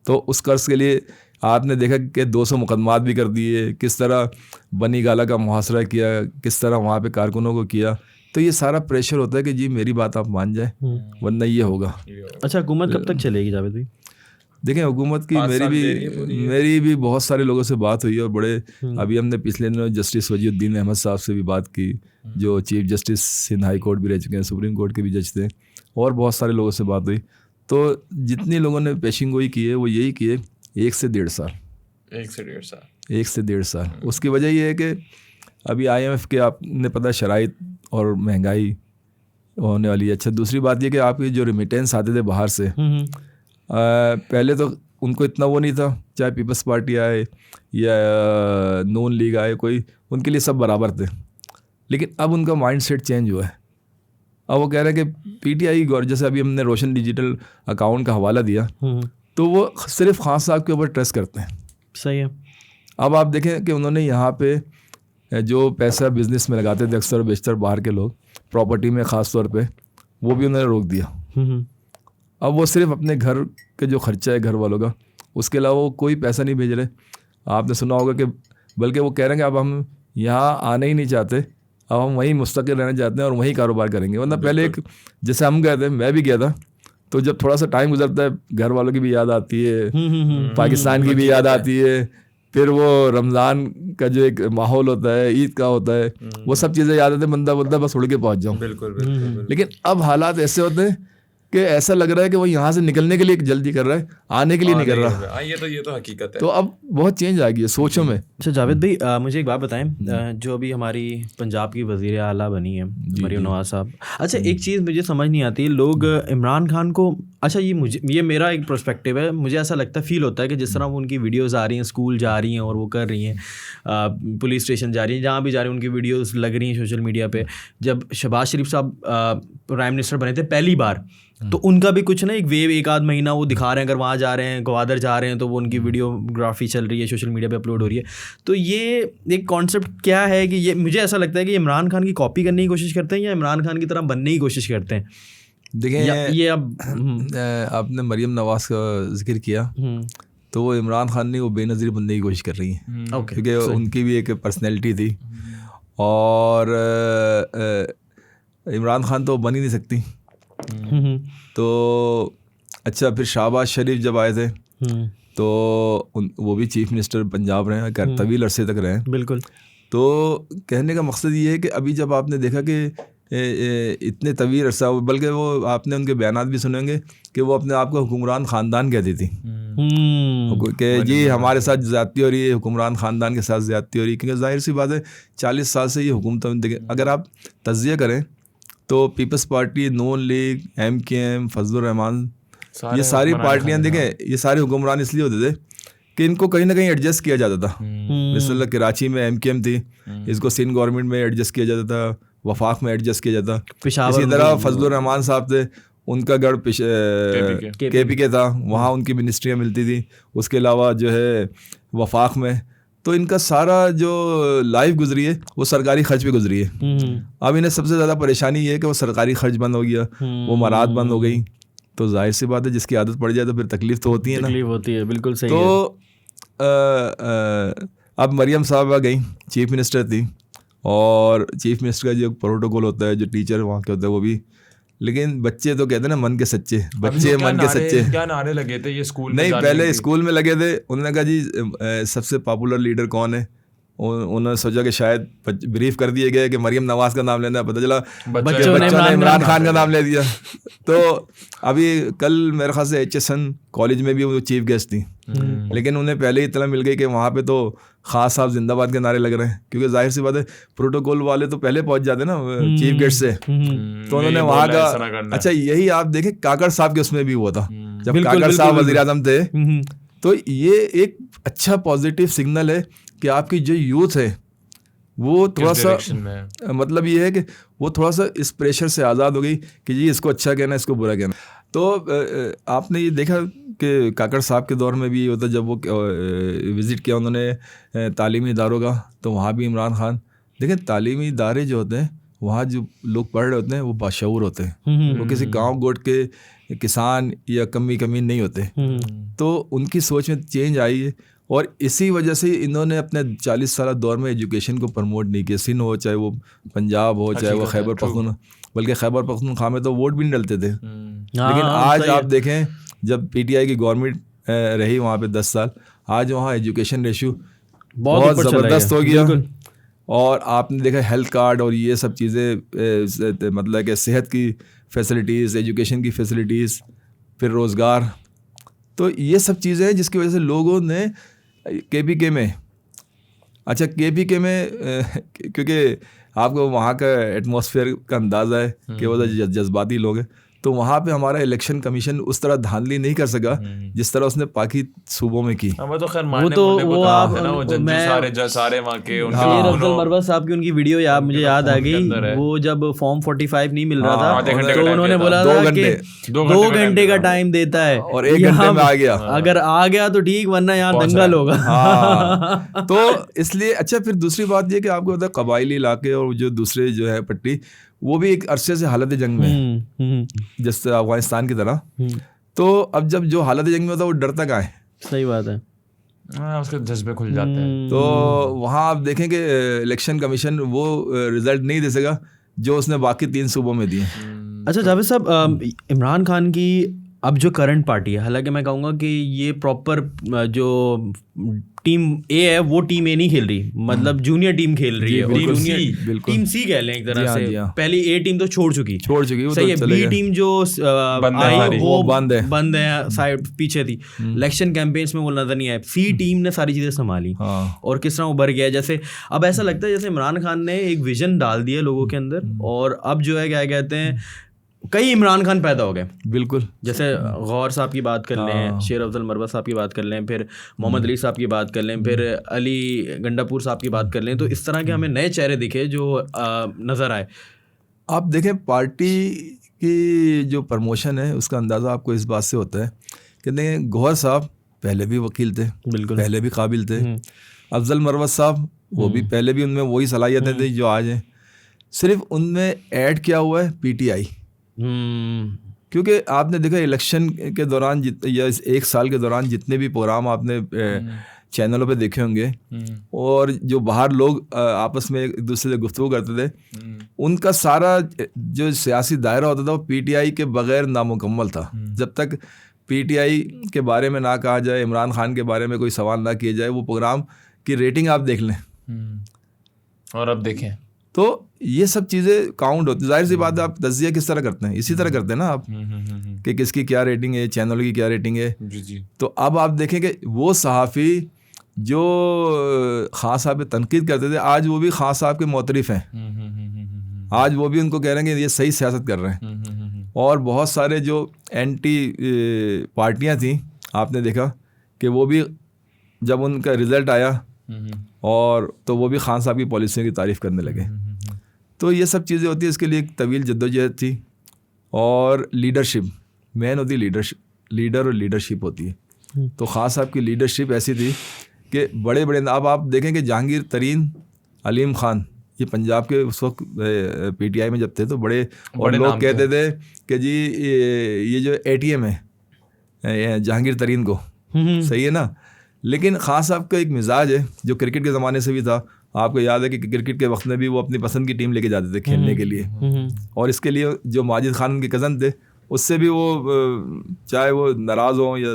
तो उस कर्ज के लिए आपने देखा कि 200 मुकदमात भी कर दिए, किस तरह बनी गाला का मुहासरा किया, किस तरह वहाँ पे कारकुनों को किया। तो ये सारा प्रेशर होता है कि जी मेरी बात आप मान जाए, वरना ये होगा। अच्छा, हुकूमत कब तक चलेगी जावेद भाई? देखें, हुकूमत की मेरी भी बहुत सारे लोगों से बात हुई, और बड़े अभी हमने पिछले दिनों जस्टिस वजीउद्दीन अहमद साहब से भी बात की, जो chief justice Sindh high court भी रह चुके हैं, सुप्रीम कोर्ट के भी जज थे, और बहुत सारे लोगों से बात हुई। तो जितने लोगों ने पेशिंग गोई की है वो यही की है 1 से 1.5 साल। 1 से 1.5 साल। 1 से 1.5 साल। उसकी वजह ये है कि अभी IMF के आपने पता शराइत और महंगाई होने वाली है। अच्छा, दूसरी बात ये कि आपके जो रिमिटेंस आते थे बाहर से, पहले तो उनको इतना वो नहीं था, चाहे पीपल्स पार्टी आए या नून लीग आए, कोई उनके लिए सब बराबर थे। लेकिन अब उनका माइंडसेट चेंज हुआ है। अब वो कह रहे हैं कि PTI गौर, जैसे अभी हमने रोशन डिजिटल अकाउंट का हवाला दिया, तो वो सिर्फ खान साहब के ऊपर ट्रस्ट करते हैं। सही है। अब आप देखें कि उन्होंने यहाँ पे जो पैसा बिजनेस में लगाते थे अक्सर बेशतर बाहर के लोग, प्रॉपर्टी में ख़ास तौर पे, वो भी उन्होंने रोक दिया। अब वो सिर्फ अपने घर के जो खर्चा है घर वालों का, उसके अलावा वो कोई पैसा नहीं भेज रहे। आपने सुना होगा कि बल्कि वो कह रहे हैं कि अब हम यहाँ आने ही नहीं चाहते, अब हम वहीं मुस्तकिल रहना चाहते हैं और वहीं कारोबार करेंगे। वरना पहले एक जैसे हम गए थे, मैं भी गया था, तो जब थोड़ा सा टाइम गुजरता है घर वालों की भी याद आती है, पाकिस्तान की भी याद आती है, फिर वो रमज़ान का जो एक माहौल होता है, ईद का होता है, वो सब चीज़ें याद आती है, बंदा बोलता है बस उड़ के पहुँच जाऊँ। बिल्कुल। लेकिन अब हालात ऐसे होते हैं कि ऐसा लग रहा है कि वो यहाँ से निकलने के लिए जल्दी कर रहा है, आने के लिए नहीं कर रहा। ये तो हकीकत है। तो अब बहुत चेंज आ गई है सोचों में। अच्छा जावेद भाई, मुझे एक बात बताएं, जो अभी हमारी पंजाब की वज़ीर आला बनी है मरीम नवाज साहब, अच्छा एक चीज़ मुझे समझ नहीं आती, लोग इमरान खान को, अच्छा ये मेरा एक पर्सपेक्टिव है, मुझे ऐसा लगता है, फील होता है कि जिस तरह वो उनकी वीडियोज़ आ रही हैं, स्कूल जा रही हैं और वो कर रही हैं, पुलिस स्टेशन जा रही हैं, जहाँ भी जा रही हैं उनकी वीडियोज़ लग रही हैं सोशल मीडिया पर। जब शहबाज शरीफ साहब प्राइम मिनिस्टर बने थे पहली बार, तो उनका भी कुछ ना एक वेव, एक आध महीना वो दिखा रहे हैं, अगर वहाँ जा रहे हैं, ग्वादर जा रहे हैं, तो वो उनकी वीडियोग्राफी चल रही है, सोशल मीडिया पे अपलोड हो रही है। तो ये एक कॉन्सेप्ट क्या है कि ये, मुझे ऐसा लगता है कि इमरान खान की कॉपी करने की कोशिश करते हैं या इमरान खान की तरह बनने की कोशिश करते हैं? देखें, ये अब आपने मरीम नवाज का जिक्र किया, तो वो इमरान खान नहीं, वो बेनज़ीर बनने की कोशिश कर रही हैं, क्योंकि उनकी भी एक पर्सनैलिटी थी, और इमरान खान तो बन ही नहीं सकती। तो अच्छा, फिर शहबाज शरीफ जब आए थे, तो वो भी चीफ मिनिस्टर पंजाब रहे हैं, तवील अरसे तक रहे हैं। बिल्कुल। तो कहने का मकसद ये है कि अभी जब आपने देखा कि इतने तवील अरसा, बल्कि वो आपने उनके बयानात भी सुने होंगे कि वो अपने आप को हुक्मरान ख़ानदान कहती थी कि जी हमारे साथ ज़्यादती हो रही है, हुक्मरान ख़ानदान के साथ ज़्यादती हो रही है। क्योंकि जाहिर सी बात है 40 साल से ये हुकूमत देखें, अगर आप तज्ज़िया करें तो पीपल्स पार्टी, नून लीग, MKM, फजलुर रहमान, ये सारी पार्टियाँ देखें, ये सारे हुक्मरान इसलिए होते थे कि इनको कहीं ना कहीं एडजस्ट किया जाता था। मिसल कराची में MKM थी, इसको सिंध गवर्नमेंट में एडजस्ट किया जाता था, वफाक में एडजस्ट किया जाता। इसी तरह फजलुर रहमान साहब थे, उनका गढ़ KPK था, वहाँ उनकी मिनिस्ट्रियाँ मिलती थी। उसके अलावा जो है वफाक में, तो इनका सारा जो लाइफ गुजरी है वो सरकारी खर्च पे गुजरी है। अब इन्हें सबसे ज़्यादा परेशानी ये है कि वो सरकारी खर्च बंद हो गया, वो मराद बंद हो गई, तो जाहिर सी बात है जिसकी आदत पड़ जाए तो फिर तकलीफ तो होती है ना। तकलीफ होती है, बिल्कुल सही तो अब मरियम साहबा गई, चीफ मिनिस्टर थी, और चीफ मिनिस्टर का जो प्रोटोकॉल होता है, जो टीचर वहाँ के होते हैं वो भी, लेकिन बच्चे तो कहते हैं ना मन के सच्चे, बच्चे मन के सच्चे। क्या नारे लगे थे ये स्कूल में? नहीं, पहले स्कूल में लगे थे, उन्होंने कहा जी सबसे पॉपुलर लीडर कौन है। उन्होंने सोचा कि शायद ब्रीफ कर दिए गए कि मरियम नवाज का नाम लेना है, पता चला बच्चों ने इमरान खान का नाम ले दिया। तो अभी कल मेरे ख्याल से HSN कॉलेज में भी वो चीफ गेस्ट थी, लेकिन उन्हें पहले ही इतना मिल गई कि वहाँ पे तो खास साहब जिंदाबाद के नारे लग रहे हैं, क्योंकि जाहिर सी बात है प्रोटोकॉल वाले तो पहले पहुंच जाते ना चीफ गेस्ट से। तो उन्होंने वहाँ का, अच्छा यही आप देखें काकड़ साहब के उसमें भी हुआ था, जब काकड़ साहब वज़ीर आज़म थे। तो ये एक अच्छा पॉजिटिव सिग्नल है कि आपकी जो यूथ है वो थोड़ा सा, मतलब ये है कि वो थोड़ा सा इस प्रेशर से आज़ाद हो गई कि जी इसको अच्छा कहना, इसको बुरा कहना। तो आपने ये देखा कि काकड़ साहब के दौर में भी ये होता, जब वो विज़िट किया उन्होंने तालीमी इदारों का, तो वहाँ भी इमरान खान, देखें तालीमी इदारे जो होते हैं वहाँ जो लोग पढ़ रहे होते हैं वो बाशऊर होते हैं, वो किसी गाँव गोट के किसान या कमी नहीं होते। तो उनकी सोच में चेंज आई है, और इसी वजह से इन्होंने अपने 40 साल दौर में एजुकेशन को प्रमोट नहीं किया। सिंध हो, चाहे वो पंजाब हो, चाहे वो खैबर पख्तूनख्वा, बल्कि खैबर पख्तूनख्वा में तो वोट भी नहीं डलते थे। लेकिन आज आप देखें जब PTI की गवर्नमेंट रही वहाँ पे 10 साल, आज वहाँ एजुकेशन रेशियो बहुत ज़बरदस्त हो गया। और आपने देखा हेल्थ कार्ड और ये सब चीज़ें, मतलब कि सेहत की फैसिलिटीज़, एजुकेशन की फैसिलिटीज़, फिर रोज़गार, तो ये सब चीज़ें हैं जिसकी वजह से लोगों ने KPK में, अच्छा KPK में क्योंकि आपको वहाँ का एटमॉस्फेयर का अंदाज़ा है कि वो जज्बाती लोग हैं, तो वहाँ पे हमारा इलेक्शन कमीशन उस तरह धांधली नहीं कर सका जिस तरह उसने बाकी सूबों में की। वो तो खैर वो आप सारे वहाँ के अफजल मरवत साहब की उनकी वीडियो मुझे याद आ गई, वो जब फॉर्म 45 नहीं मिल रहा था तो उन्होंने बोला था कि 2 घंटे का टाइम देता है और 1 घंटे में आ गया, अगर आ गया तो ठीक, वरना यहाँ दंगल होगा। तो इसलिए अच्छा, फिर दूसरी बात ये कि आपको पता है कबायली इलाके और जो दूसरे जो है पट्टी, वो भी एक अरसे से हालत जंग में है, जैसे अफगानिस्तान की तरह। तो अब जब जो हालत जंग में होता है वो डरता कहाँ है? सही बात है, उसके जज्बे खुल जाते हैं। तो वहाँ आप देखें कि इलेक्शन कमीशन वो रिजल्ट नहीं दे सका जो उसने बाकी 3 सूबों में दिए। अच्छा जावेद साहब, इमरान खान की अब जो करंट पार्टी है, हालांकि मैं कहूँगा कि ये प्रॉपर जो टीम A है वो टीम A नहीं खेल रही, मतलब जूनियर टीम खेल रही है, टीम C कह लें एक तरह से। पहली A टीम तो छोड़ चुकी सही है, B टीम जो आई वो बंद है, साइड पीछे थी, इलेक्शन कैंपेन्स में वो नजर नहीं आए। C टीम ने सारी चीजें संभाली और किस तरह उभर गया। जैसे अब ऐसा लगता है जैसे इमरान खान ने एक विजन डाल दिया लोगों के अंदर, और अब जो है क्या कहते हैं कई इमरान खान पैदा हो गए। बिल्कुल, जैसे गौहर साहब की बात कर लें, शेर अफजल मरवत साहब की बात कर लें, फिर मोहम्मद अली साहब की बात कर लें, फिर अली गंडापुर साहब की बात कर लें, तो इस तरह के हमें नए चेहरे दिखे जो नज़र आए। आप देखें पार्टी की जो प्रमोशन है उसका अंदाज़ा आपको इस बात से होता है कि नहीं, गौहर साहब पहले भी वकील थे, बिल्कुल पहले भी काबिल थे। अफजल मरवत साहब वो भी पहले भी उनमें वही सलाहियतें थी जो आज हैं, सिर्फ उनमें ऐड किया हुआ है PTI। क्योंकि आपने देखा इलेक्शन के दौरान या 1 साल के दौरान जितने भी प्रोग्राम आपने चैनलों पे देखे होंगे और जो बाहर लोग आपस में एक दूसरे से गुफ्तगू करते थे, उनका सारा जो सियासी दायरा होता था वो PTI के बगैर नामुकम्मल था। जब तक PTI के बारे में ना कहा जाए, इमरान खान के बारे में कोई सवाल ना किया जाए, वो प्रोग्राम की रेटिंग आप देख लें और अब देखें तो ये सब चीज़ें काउंट होती, जाहिर सी बात है। आप तज्जिया किस तरह करते हैं, इसी तरह करते हैं ना आप, कि किसकी क्या रेटिंग है, चैनल की क्या रेटिंग है। जी। तो अब आप देखें कि वो सहाफ़ी जो खान साहब पे तनकीद करते थे, आज वो भी खान साहब के मोतरिफ हैं। आज वो भी उनको कह रहे हैं कि ये सही सियासत कर रहे हैं। और बहुत सारे जो एंटी पार्टियां थी, आपने देखा कि वो भी जब उनका रिज़ल्ट आया और तो वो भी खान साहब की पॉलिसियों की तारीफ़ करने लगे। तो ये सब चीज़ें होती है, इसके लिए एक तवील जद्दोजहद थी। और लीडरशिप मेन होती है, लीडर और लीडरशिप होती है। तो खान साहब की लीडरशिप ऐसी थी कि बड़े बड़े, अब आप देखें कि जहांगीर तरीन, अलीम खान, ये पंजाब के उस वक्त पीटीआई में जब थे तो बड़े और लोग कहते थे कि जी ये जो ATM है जहांगीर तरीन को, सही है ना। लेकिन खान साहब का एक मिजाज है जो क्रिकेट के ज़माने से भी था। आपको याद है कि क्रिकेट के वक्त में भी वो अपनी पसंद की टीम लेके जाते थे खेलने के लिए। और इसके लिए जो माजिद खान उनके कज़न थे, उससे भी वो चाहे वो नाराज़ हों या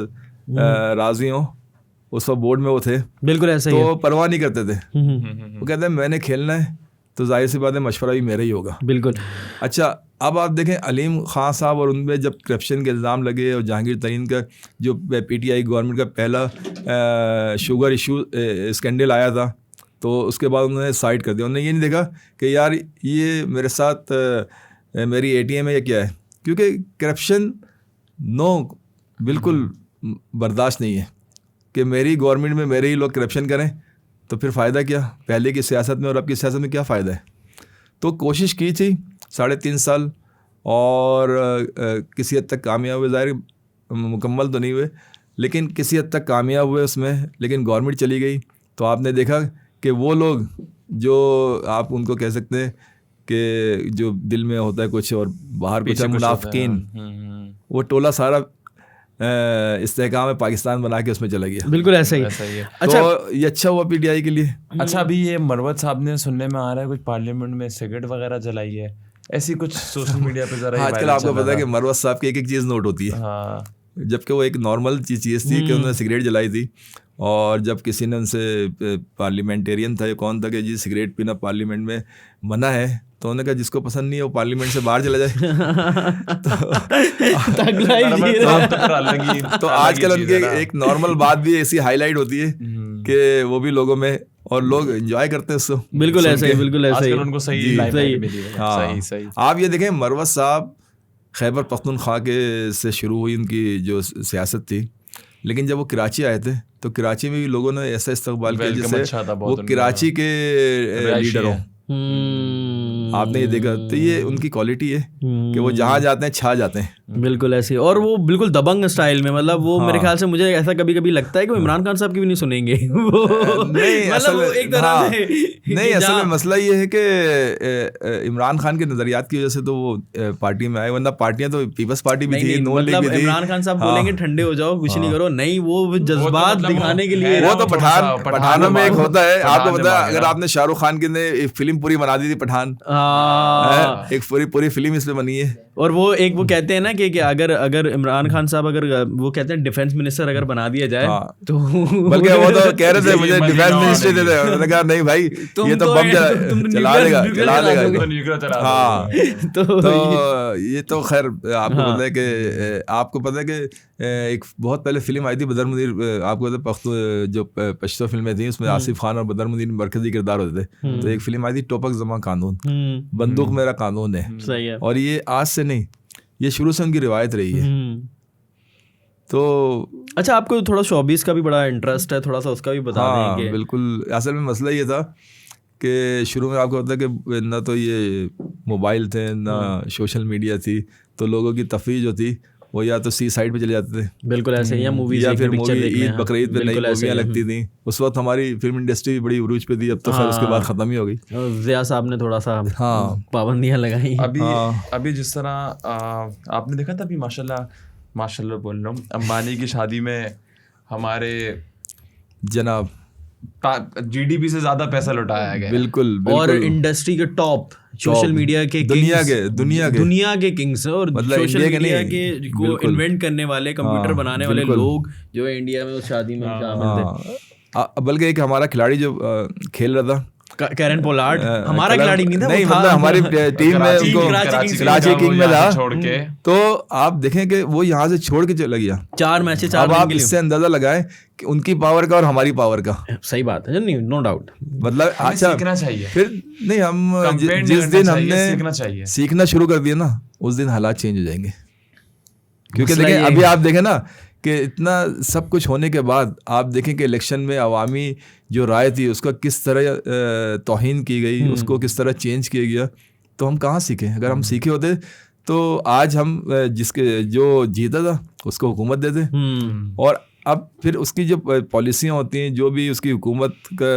राज़ी हों, उस वक्त बोर्ड में वो थे, बिल्कुल ऐसा ही तो परवाह नहीं करते थे। वो कहते हैं मैंने खेलना है तो जाहिर सी बात है मशवरा भी मेरा ही होगा। बिल्कुल। अच्छा, अब आप देखें अलीम खान साहब और उनमें जब करप्शन के इल्ज़ाम लगे और जहांगीर तरीन का जो पीटीआई गवर्नमेंट का पहला शुगर इशू स्कैंडल आया था, तो उसके बाद उन्होंने साइड कर दिया। उन्होंने ये नहीं देखा कि यार ये मेरे साथ मेरी ATM है या क्या है, क्योंकि करप्शन बिल्कुल बर्दाश्त नहीं है कि मेरी गवर्नमेंट में मेरे ही लोग करप्शन करें, तो फिर फ़ायदा क्या पहले की सियासत में और अब की सियासत में क्या फ़ायदा है। तो कोशिश की थी 3.5 साल और किसी हद तक कामयाब हुए, ज़ाहिर मुकम्मल तो नहीं हुए लेकिन किसी हद तक कामयाब हुए उसमें। लेकिन गवर्नमेंट चली गई तो आपने देखा कि वो लोग जो आप उनको कह सकते हैं कि जो दिल में होता है कुछ और बाहर कुछ है, मुनाफिकीन, वो टोला सारा इस्तेहकाम में पाकिस्तान बना के उसमें चला गया। बिल्कुल ऐसा ही है। अच्छा, तो ये अच्छा हुआ पीटीआई के लिए। अच्छा, अभी ये मरवत साहब ने सुनने में आ रहा है कुछ पार्लियामेंट में सिगरेट वगैरह जलाई है, ऐसी कुछ सोशल मीडिया पे जरा आजकल आपको पता है कि मरवत साहब की एक चीज़ नोट होती है। हाँ। जबकि वो एक नॉर्मल चीज़ थी कि उन्होंने सिगरेट जलाई थी, और जब किसी ने उनसे, पार्लियामेंटेरियन था या कौन था, कि जी सिगरेट पीना पार्लियामेंट में मना है, तो उन्होंने कहा जिसको पसंद नहीं है वो पार्लियामेंट से बाहर चला जाए। तो आजकल उनकी एक नॉर्मल बात भी ऐसी हाईलाइट होती है कि वो भी लोगों में, और लोग एंजॉय करते हैं उसको। बिल्कुल ऐसा ही, बिल्कुल ऐसा ही, उनको सही लाइमलाइट मिली है। हाँ, सही। आप ये देखें मरवत साहब खैबर पख्तूनख्वा के से शुरू हुई उनकी जो सियासत थी, लेकिन जब वो कराची आए थे तो कराची में भी लोगों ने ऐसा इस्तेकबाल किया जैसे वो कराची के लीडर हों। आपने ये देखा, तो ये उनकी क्वालिटी है कि वो जहाँ जाते हैं छा जाते हैं। बिल्कुल ऐसे, और वो बिल्कुल दबंग स्टाइल में, मतलब वो मेरे ख्याल से मुझे ऐसा कभी कभी लगता है कि वो इमरान खान साहब की भी नहीं सुनेंगे। नहीं, असल में एक तरह से नहीं, असल में मसला ये है कि इमरान खान के नजरियात की वजह से तो वो पार्टी में आए, वरना पार्टियां तो पीपल्स पार्टी भी थी, नून लीग भी थी। इमरान खान साहब बोलेंगे ठंडे हो जाओ, कुछ नहीं करो, नहीं वो जज्बात दिखाने के लिए, वो तो पठानों में एक होता है। आपको पता है, अगर आपने शाहरुख खान की ने फिल्म पूरी बना दी थी पठान, एक पूरी फिल्म इसमें बनी है। और वो कहते हैं ना कि अगर इमरान खान साहब अगर वो कहते हैं डिफेंस मिनिस्टर अगर बना दिया जाए तो, बल्कि वो तो कह रहे थे मुझे डिफेंस मिनिस्ट्री दे दे, उन्होंने कहा नहीं भाई ये तो बम चला देगा। हाँ, तो ये तो खैर आपको पता है कि एक बहुत पहले फिल्म आई थी बदर मुनीर, आपको पता है जो पश्तो फिल्में थी उसमें आसिफ खान और बदर मुनीर मरकजी किरदार होते थे। तो एक फिल्म आई थी टोपक जमा कानून, बंदूक मेरा कानून है। सही है। और ये आज से नहीं, ये शुरू से उनकी रिवायत रही है। तो अच्छा, आपको थोड़ा शोबिस का भी बड़ा इंटरेस्ट है, थोड़ा सा उसका भी बता देंगे। बिल्कुल, असल में मसला ये था कि शुरू में आपको पता है कि ना तो ये मोबाइल थे ना सोशल मीडिया थी, तो लोगों की तफरीह जो थी वो या तो सी साइड पे चले जाते थे, बिल्कुल ऐसे, या मूवीज या फिर मूवी ईद बकरीद पे नई मूवियाँ लगती थी। उस वक्त हमारी फिल्म इंडस्ट्री बड़ी उरूज पे थी, अब तो खैर उसके बाद ख़त्म ही हो गई। ज़िया साहब ने थोड़ा सा पाबंदियाँ लगाई। अभी जिस तरह आपने देखा था, अभी माशाल्लाह बोल रहा हूँ, अंबानी की शादी में हमारे जनाब GDP से ज्यादा पैसा लुटाया गया। बिल्कुल। और इंडस्ट्री के टॉप सोशल मीडिया के दुनिया के किंग्स, और सोशल मीडिया के को इन्वेंट करने वाले, कंप्यूटर बनाने वाले लोग जो इंडिया में उस शादी में शामिल थे। बल्कि एक हमारा खिलाड़ी जो खेल रहा था कैरन पोलार्ड हमारा खिलाड़ी नहीं था, नहीं, वो था मतलब हमारी टीम में कराची उनको कराची किंग में था छोड़ के। तो आप देखें कि वो यहाँ से छोड़ के चला गया। 4 मैचेस 4 अब आप इससे अंदाजा लगाएं कि उनकी पावर का और हमारी पावर का। सही बात है, नहीं, नो डाउट। मतलब अच्छा सीखना चाहिए फिर नहीं, हम जिस दिन हमने सीखना शुरू कर दिया ना, उस दिन हालात चेंज हो जाएंगे। क्योंकि देखें अभी आप देखें ना कि इतना सब कुछ होने के बाद आप देखें कि इलेक्शन में अवामी जो राय थी उसका किस तरह तौहीन की गई, उसको किस तरह चेंज किया गया। तो हम कहाँ सीखे? अगर हम सीखे होते तो आज हम जिसके जो जीता था उसको हुकूमत देते। और अब फिर उसकी जो पॉलिसियाँ होती हैं, जो भी उसकी हुकूमत का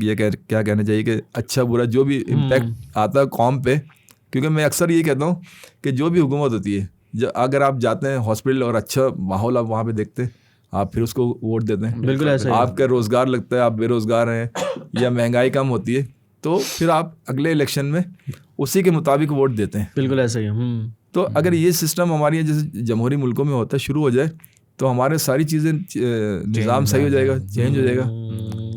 ये क्या कहना चाहिए कि अच्छा बुरा जो भी इम्पैक्ट आता है कौम पे। क्योंकि मैं अक्सर ये कहता हूँ कि जो भी हुकूमत होती है, अगर आप जाते हैं हॉस्पिटल और अच्छा माहौल आप वहाँ पे देखते, आप फिर उसको वोट देते हैं। बिल्कुल ऐसा ही। आपका रोज़गार लगता है, आप बेरोज़गार हैं या महंगाई कम होती है, तो फिर आप अगले इलेक्शन में उसी के मुताबिक वोट देते हैं। बिल्कुल ऐसा ही। तो अगर ये सिस्टम हमारे यहाँ जैसे जमहूरी मुल्कों में होता है शुरू हो जाए, तो हमारे सारी चीज़ें निज़ाम सही हो जाएगा, चेंज हो जाएगा।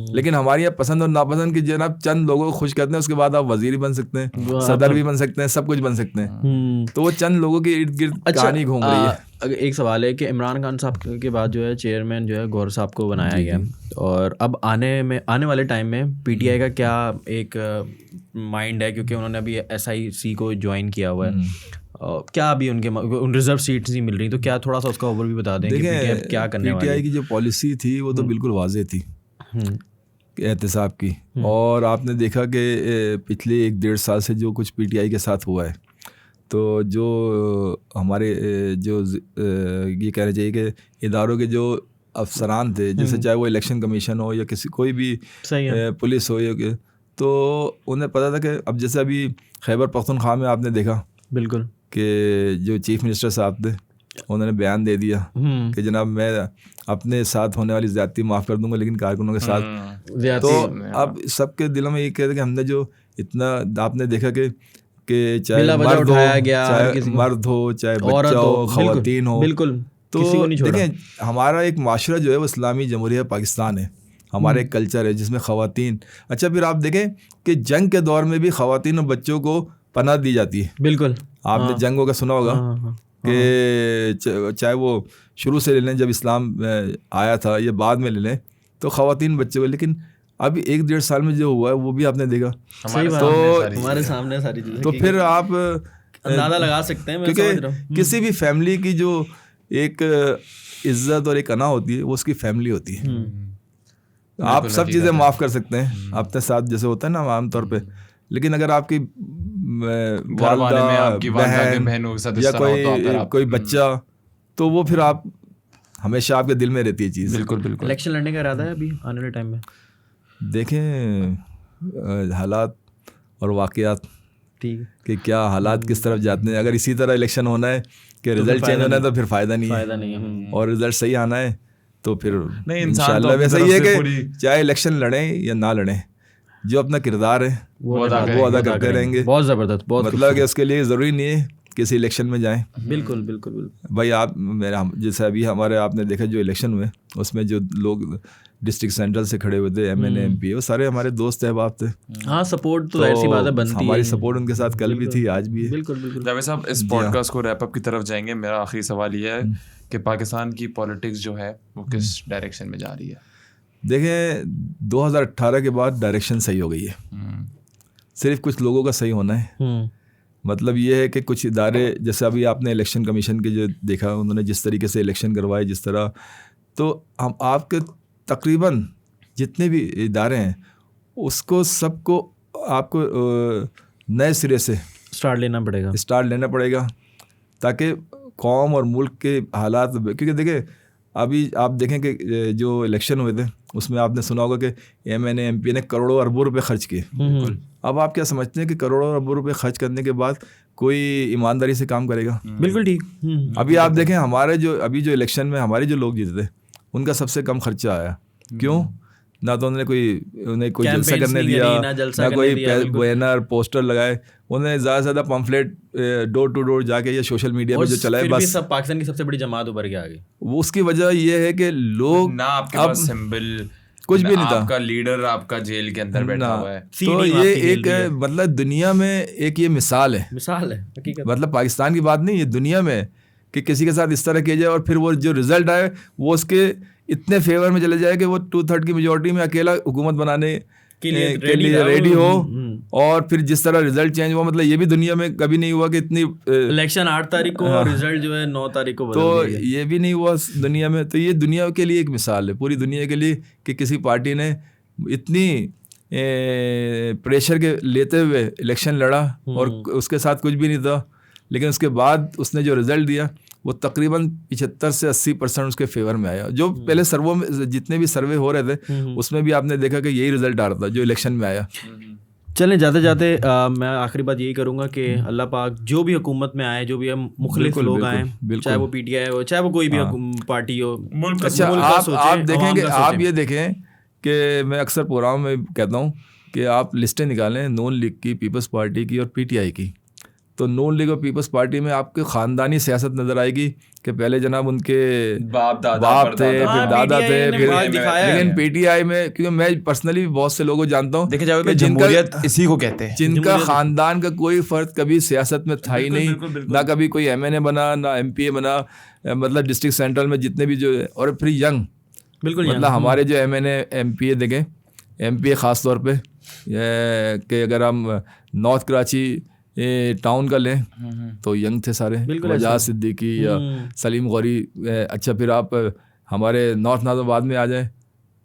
लेकिन हमारे यहाँ पसंद और नापसंद की जनाब चंद लोगों को खुश करते हैं, उसके बाद आप वजीर भी बन सकते हैं, सदर भी बन सकते हैं, सब कुछ बन सकते हैं। तो वो चंद लोगों के इर्द गिर्द कहानी घूम रही है। एक सवाल है कि इमरान खान साहब के बाद जो है चेयरमैन जो है गौहर साहब को बनाया गया, और अब आने वाले टाइम में पीटीआई का क्या एक माइंड है, क्योंकि उन्होंने अभी SIC को ज्वाइन किया हुआ है, क्या अभी उन रिजर्व सीट्स ही मिल रही, तो क्या थोड़ा सा उसका ओवरव्यू बता दें कि क्या करने वाली? पीटीआई की जो पॉलिसी थी वो तो बिल्कुल वाज़ेह थी एहतसाब की। और आपने देखा कि पिछले 1-1.5 साल से जो कुछ पीटीआई के साथ हुआ है, तो जो हमारे जो ये कहना चाहिए कि इदारों के जो अफसरान थे, जैसे चाहे वो इलेक्शन कमीशन हो या किसी कोई भी पुलिस हो, या तो उन्हें पता था कि अब जैसे अभी खैबर पख्तूनख्वा में आपने देखा बिल्कुल कि जो चीफ मिनिस्टर साहब थे उन्होंने बयान दे दिया कि जनाब मैं अपने साथ होने वाली ज़्यादती माफ़ कर दूंगा, लेकिन कारकुनों के साथ। तो अब सबके दिलों में ये कहते कि हमने जो इतना आपने देखा कि चाहे मर्द हो चाहे बच्चा हो ख़वातीन हो, बिल्कुल तो देखें हमारा एक माशरा जो है वो इस्लामी जमहूरिया पाकिस्तान है, हमारा एक कल्चर है जिसमें ख़वातीन। अच्छा फिर आप देखें कि जंग के दौर में भी ख़वातीन और बच्चों को पनाह दी जाती है। बिल्कुल आपने जंगों का सुना होगा कि चाहे वो शुरू से ले लें जब इस्लाम आया था या बाद में ले लें, तो ख़वातीन बच्चे हुए। लेकिन अभी 1-1.5 साल में जो हुआ है वो भी आपने देखा, हमारे सामने सारी चीज़ें। तो फिर आप अंदाज़ा लगा सकते हैं, क्योंकि किसी भी फैमिली की जो एक इज्जत और एक अना होती है वो उसकी फैमिली होती है। आप सब चीज़ें माफ़ कर सकते हैं अपने साथ जैसे होता है ना आमतौर पे, लेकिन अगर आपकी बहन या कोई बच्चा, तो वो फिर आप हमेशा आपके दिल में रहती है चीज़। बिल्कुल बिल्कुल। इलेक्शन लड़ने का इरादा है अभी आने वाले टाइम में? देखें हालात और वाक़यात ठीक है कि क्या हालात किस तरफ जाते हैं। अगर इसी तरह इलेक्शन होना है कि रिजल्ट चेंज होना है तो फिर फ़ायदा नहीं है, और रिजल्ट सही आना है तो फिर इंशाल्लाह वैसा ही है कि चाहे इलेक्शन लड़ें या ना लड़ें, जो अपना किरदार है वो अदा करते रहेंगे। बहुत ज़बरदस्त, बहुत मतलब कि उसके लिए ज़रूरी नहीं है किसी इलेक्शन में जाएं। बिल्कुल बिल्कुल बिल्कुल भाई आप जैसे अभी हमारे आपने देखा जो इलेक्शन हुए उसमें जो लोग डिस्ट्रिक्ट सेंट्रल से खड़े हुए थे, MNA MP, वो सारे हमारे दोस्त अहबाब थे। हाँ, सपोर्ट तो ऐसी बात है बनती है, हमारी सपोर्ट उनके साथ कल भी थी, आज भी है। बिल्कुल बिल्कुल। जावेद साहब, इस पॉडकास्ट को रैप अप की तरफ जाएंगे। मेरा आखिरी सवाल ये है कि पाकिस्तान की पॉलिटिक्स जो है वो किस डायरेक्शन में जा रही है? देखें 2018 के बाद डायरेक्शन सही हो गई है, सिर्फ कुछ लोगों का सही होना है। मतलब ये है कि कुछ इदारे, जैसे अभी आपने इलेक्शन कमीशन के जो देखा, उन्होंने जिस तरीके से इलेक्शन करवाए जिस तरह, तो हम आपके तकरीबन जितने भी इदारे हैं उसको सबको आपको नए सिरे से स्टार्ट लेना पड़ेगा ताकि कौम और मुल्क के हालात, क्योंकि देखिए अभी आप देखें कि जो इलेक्शन हुए थे उसमें आपने सुना होगा कि MNA MP ने करोड़ों अरबों रुपए खर्च किए। अब आप क्या समझते हैं कि करोड़ों अरबों रुपए खर्च करने के बाद कोई ईमानदारी से काम करेगा? बिल्कुल ठीक। अभी आप देखें हमारे जो अभी जो इलेक्शन में हमारे जो लोग जीते थे उनका सबसे कम खर्चा आया। क्यों? ना तो उन्हें कोई जलसा करने दिया, ना कोई बैनर पोस्टर लगाए। उन्हें ज़्यादा से ज़्यादा पम्फलेट डोर टू डोर जाके या सोशल मीडिया पे जो चलाए, बस सब पाकिस्तान की सबसे बड़ी जमात उभर के आ गई। वो उसकी वजह ये है कि लोग ना आपके पास सिंबल कुछ भी नहीं था। आपका लीडर आपका जेल के अंदर बैठा हुआ है। तो ये एक मतलब दुनिया में एक ये मिसाल है हकीकत। मतलब पाकिस्तान की बात नहीं, ये दुनिया में कि किसी के साथ इस तरह किया जाए और फिर वो जो रिजल्ट आए वो उसके इतने फेवर में चले जाए कि वो 2/3 की मेजोरिटी में अकेला हुकूमत बनाने के लिए रेडी हो, और फिर जिस तरह रिजल्ट चेंज हुआ, मतलब ये भी दुनिया में कभी नहीं हुआ कि इतनी इलेक्शन 8 तारीख को और रिजल्ट जो है 9 तारीख को बदल तो गया। ये भी नहीं हुआ दुनिया में। तो ये दुनिया के लिए एक मिसाल है, पूरी दुनिया के लिए, कि किसी पार्टी ने इतनी प्रेशर के लेते हुए इलेक्शन लड़ा और उसके साथ कुछ भी नहीं था, लेकिन उसके बाद उसने जो रिजल्ट दिया वो तकरीबन 75 से 80% उसके फेवर में आया। जो पहले सर्वों में जितने भी सर्वे हो रहे थे उसमें भी आपने देखा कि यही रिजल्ट आ रहा था जो इलेक्शन में आया। चलें जाते जाते मैं आखिरी बात यही करूंगा कि अल्लाह पाक जो भी हुकूमत में आए, जो भी हम मुख्तलिफ लोग आए, चाहे वो PTI हो, चाहे वो कोई भी पार्टी हो। अच्छा, आप देखेंगे, आप ये देखें कि मैं अक्सर प्रोग्राम में कहता हूँ कि आप लिस्टें निकालें नून लीग की, पीपल्स पार्टी की और PTI की। तो नून लीग और पीपल्स पार्टी में आपके ख़ानदानी सियासत नज़र आएगी कि पहले जनाब उनके बाप थे, फिर दादा थे, फिर लेकिन PTI में, क्योंकि मैं पर्सनली बहुत से लोगों को जानता हूँ, देखा जाए जमहूरियत इसी को कहते हैं, जिनका ख़ानदान का कोई फ़र्द कभी सियासत में था ही नहीं, ना कभी कोई MNA बना, ना MPA बना, मतलब डिस्ट्रिक्ट सेंट्रल में जितने भी जो, और फिर यंग, बिल्कुल मतलब हमारे जो MNA MPA देखें, MPA ख़ास तौर पे कि अगर हम नॉर्थ कराची टाउन का लें तो यंग थे सारे, वजाद सिद्दीकी या सलीम गौरी। अच्छा, फिर आप हमारे नॉर्थ नाज़िमाबाद में आ जाए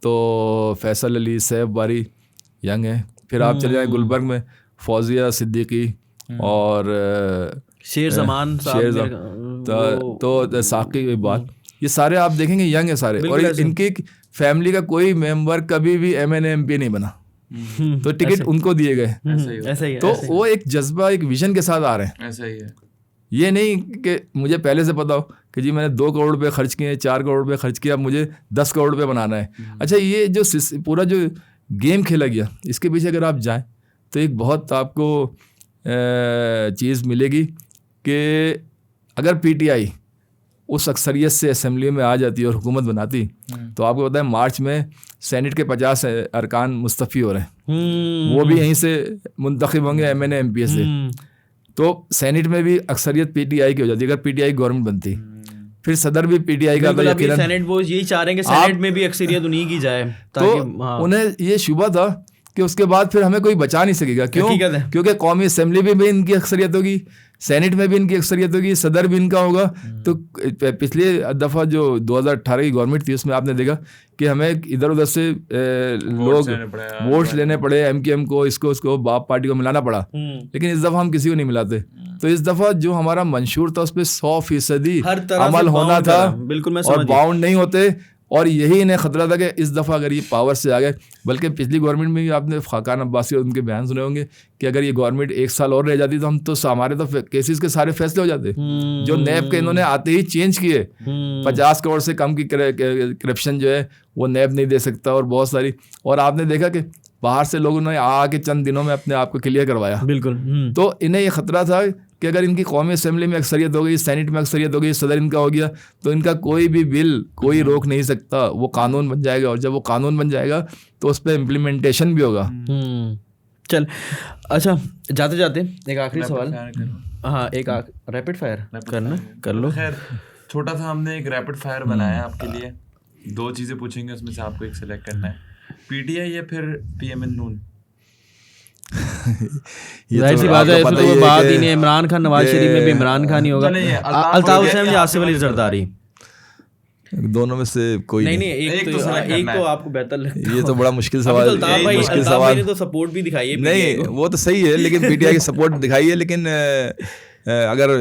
तो फैसल अली, सैफ बारी यंग है। फिर आप चले जाएँ गुलबर्ग में फौजिया सिद्दीकी और शेर ज़मान तो साकी की बात, ये सारे आप देखेंगे यंग है सारे, और इनकी फैमिली का कोई मेंबर कभी भी MNA MPA नहीं बना, तो टिकट उनको दिए गए। ऐसा ही है, तो वो एक जज्बा, एक विजन के साथ आ रहे हैं। ऐसा ही है, ये नहीं कि मुझे पहले से पता हो कि जी मैंने 2 करोड़ रुपए खर्च किए, 4 करोड़ रुपए खर्च किया, मुझे 10 करोड़ रुपए बनाना है। अच्छा, ये जो पूरा जो गेम खेला गया, इसके पीछे अगर आप जाएं तो एक बहुत आपको चीज़ मिलेगी कि अगर PTI उस अक्सरियत से असेंबली में आ जाती और हुकूमत बनाती तो आपको पता है मार्च में सेनेट के 50 अरकान मुस्तफ़ी हो रहे हैं, वो भी यहीं से मुंतखब होंगे MNA MPA से। तो सेनेट में भी अक्सरियत PTI की हो जाती अगर PTI गवर्नमेंट बनती, फिर सदर भी PTI का। तो यकीनन सेनेट वो यही चाह रहे हैं कि सेनेट में भी अक्सरियत उन्हीं की जाए, तो उन्हें ये शुबा था कि उसके बाद फिर हमें कोई बचा नहीं सकेगा। क्यों? क्योंकि कौमी असेंबली में भी इनकी अक्सरियत होगी, सेनेट में भी इनकी अक्सरियत होगी, सदर भी इनका होगा। तो पिछले दफ़ा जो 2018 की गवर्नमेंट थी उसमें आपने देखा कि हमें इधर उधर से लोग वोट्स लेने पड़े, MKM को, इसको बाप पार्टी को मिलाना पड़ा, लेकिन इस दफ़ा हम किसी को नहीं मिलाते। तो इस दफ़ा जो हमारा मंशूर था उस पर 100% अमल होना था, बिल्कुल और बाउंड नहीं होते। और यही इन्हें ख़तरा था कि इस दफ़ा अगर ये पावर से आ गए, बल्कि पिछली गवर्नमेंट में भी आपने खाकान अब्बासी और उनके बयान सुने होंगे कि अगर ये गवर्नमेंट 1 साल और रह जाती तो हम तो हमारे तो केसेस के सारे फैसले हो जाते। जो नैब के इन्होंने आते ही चेंज किए, 50 करोड़ से कम की करप्शन जो है वो नैब नहीं दे सकता, और बहुत सारी। और आपने देखा कि बाहर से लोगों ने आके चंद दिनों में अपने आप को क्लियर करवाया। बिल्कुल। तो इन्हें ये ख़तरा था कि अगर इनकी कौमी असेंबली में अक्सरियत हो गई, सेनेट में अक्सरियत हो गई, सदर इनका हो गया, तो इनका कोई भी बिल कोई रोक नहीं सकता, वो कानून बन जाएगा। और जब वो कानून बन जाएगा तो उस पर इम्प्लीमेंटेशन भी होगा। चल, अच्छा जाते जाते एक आखिरी सवाल। हाँ, एक रैपिड फायर करना, कर लो। खैर छोटा सा हमने एक रैपिड फायर बनाया आपके लिए, 2 चीज़ें पूछेंगे, उसमें से आपको एक सेलेक्ट करना है, PTI या फिर PMN नून। जाहिर सी बात है, इसमें तो बात ही नहीं। इमरान खान, नवाज शरीफ में भी इमरान खान ही होगा, अल्ताफ हुसैन या आसिफ अली जरदारी, दोनों में से कोई नहीं। एक तो आपको बेहतर लगता है। ये तो बड़ा मुश्किल सवाल है। मुश्किल सवाल ने तो सपोर्ट भी दिखाई है, नहीं वो तो सही है, लेकिन PTI की सपोर्ट दिखाई है, लेकिन अगर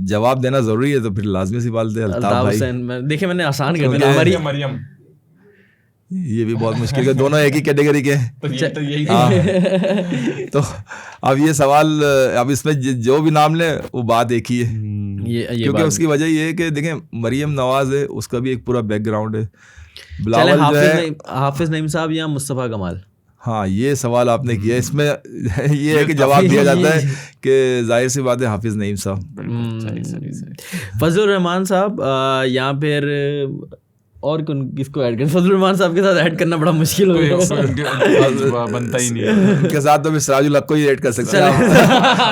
जवाब देना जरूरी है तो फिर लाजमी सी बात है अल्ताफ हुसैन। देखिए मैंने आसान कर दिया। मरियम, ये भी बहुत मुश्किल है, दोनों एक ही कैटेगरी के। तो अब ये सवाल, अब इसमें जो भी नाम ले वो बात एक ही है, क्योंकि उसकी वजह ये है कि देखें मरियम नवाज है, उसका भी एक पूरा बैकग्राउंड है। बिलावल जो है, हाफिज नईम साहब या मुस्तफ़ा कमाल। हाँ, ये सवाल आपने किया, इसमें ये है कि जवाब दिया जाता है कि जाहिर सी बात है हाफिज नईम साहब। फजलुर रहमान साहब या फिर और किसको ऐड कर, फजलुर रहमान साहब के साथ ऐड करना बड़ा मुश्किल हो गया, बनता ही नहीं है उनके साथ तो फिर सिराजुल हक को ही ऐड कर सकते हैं,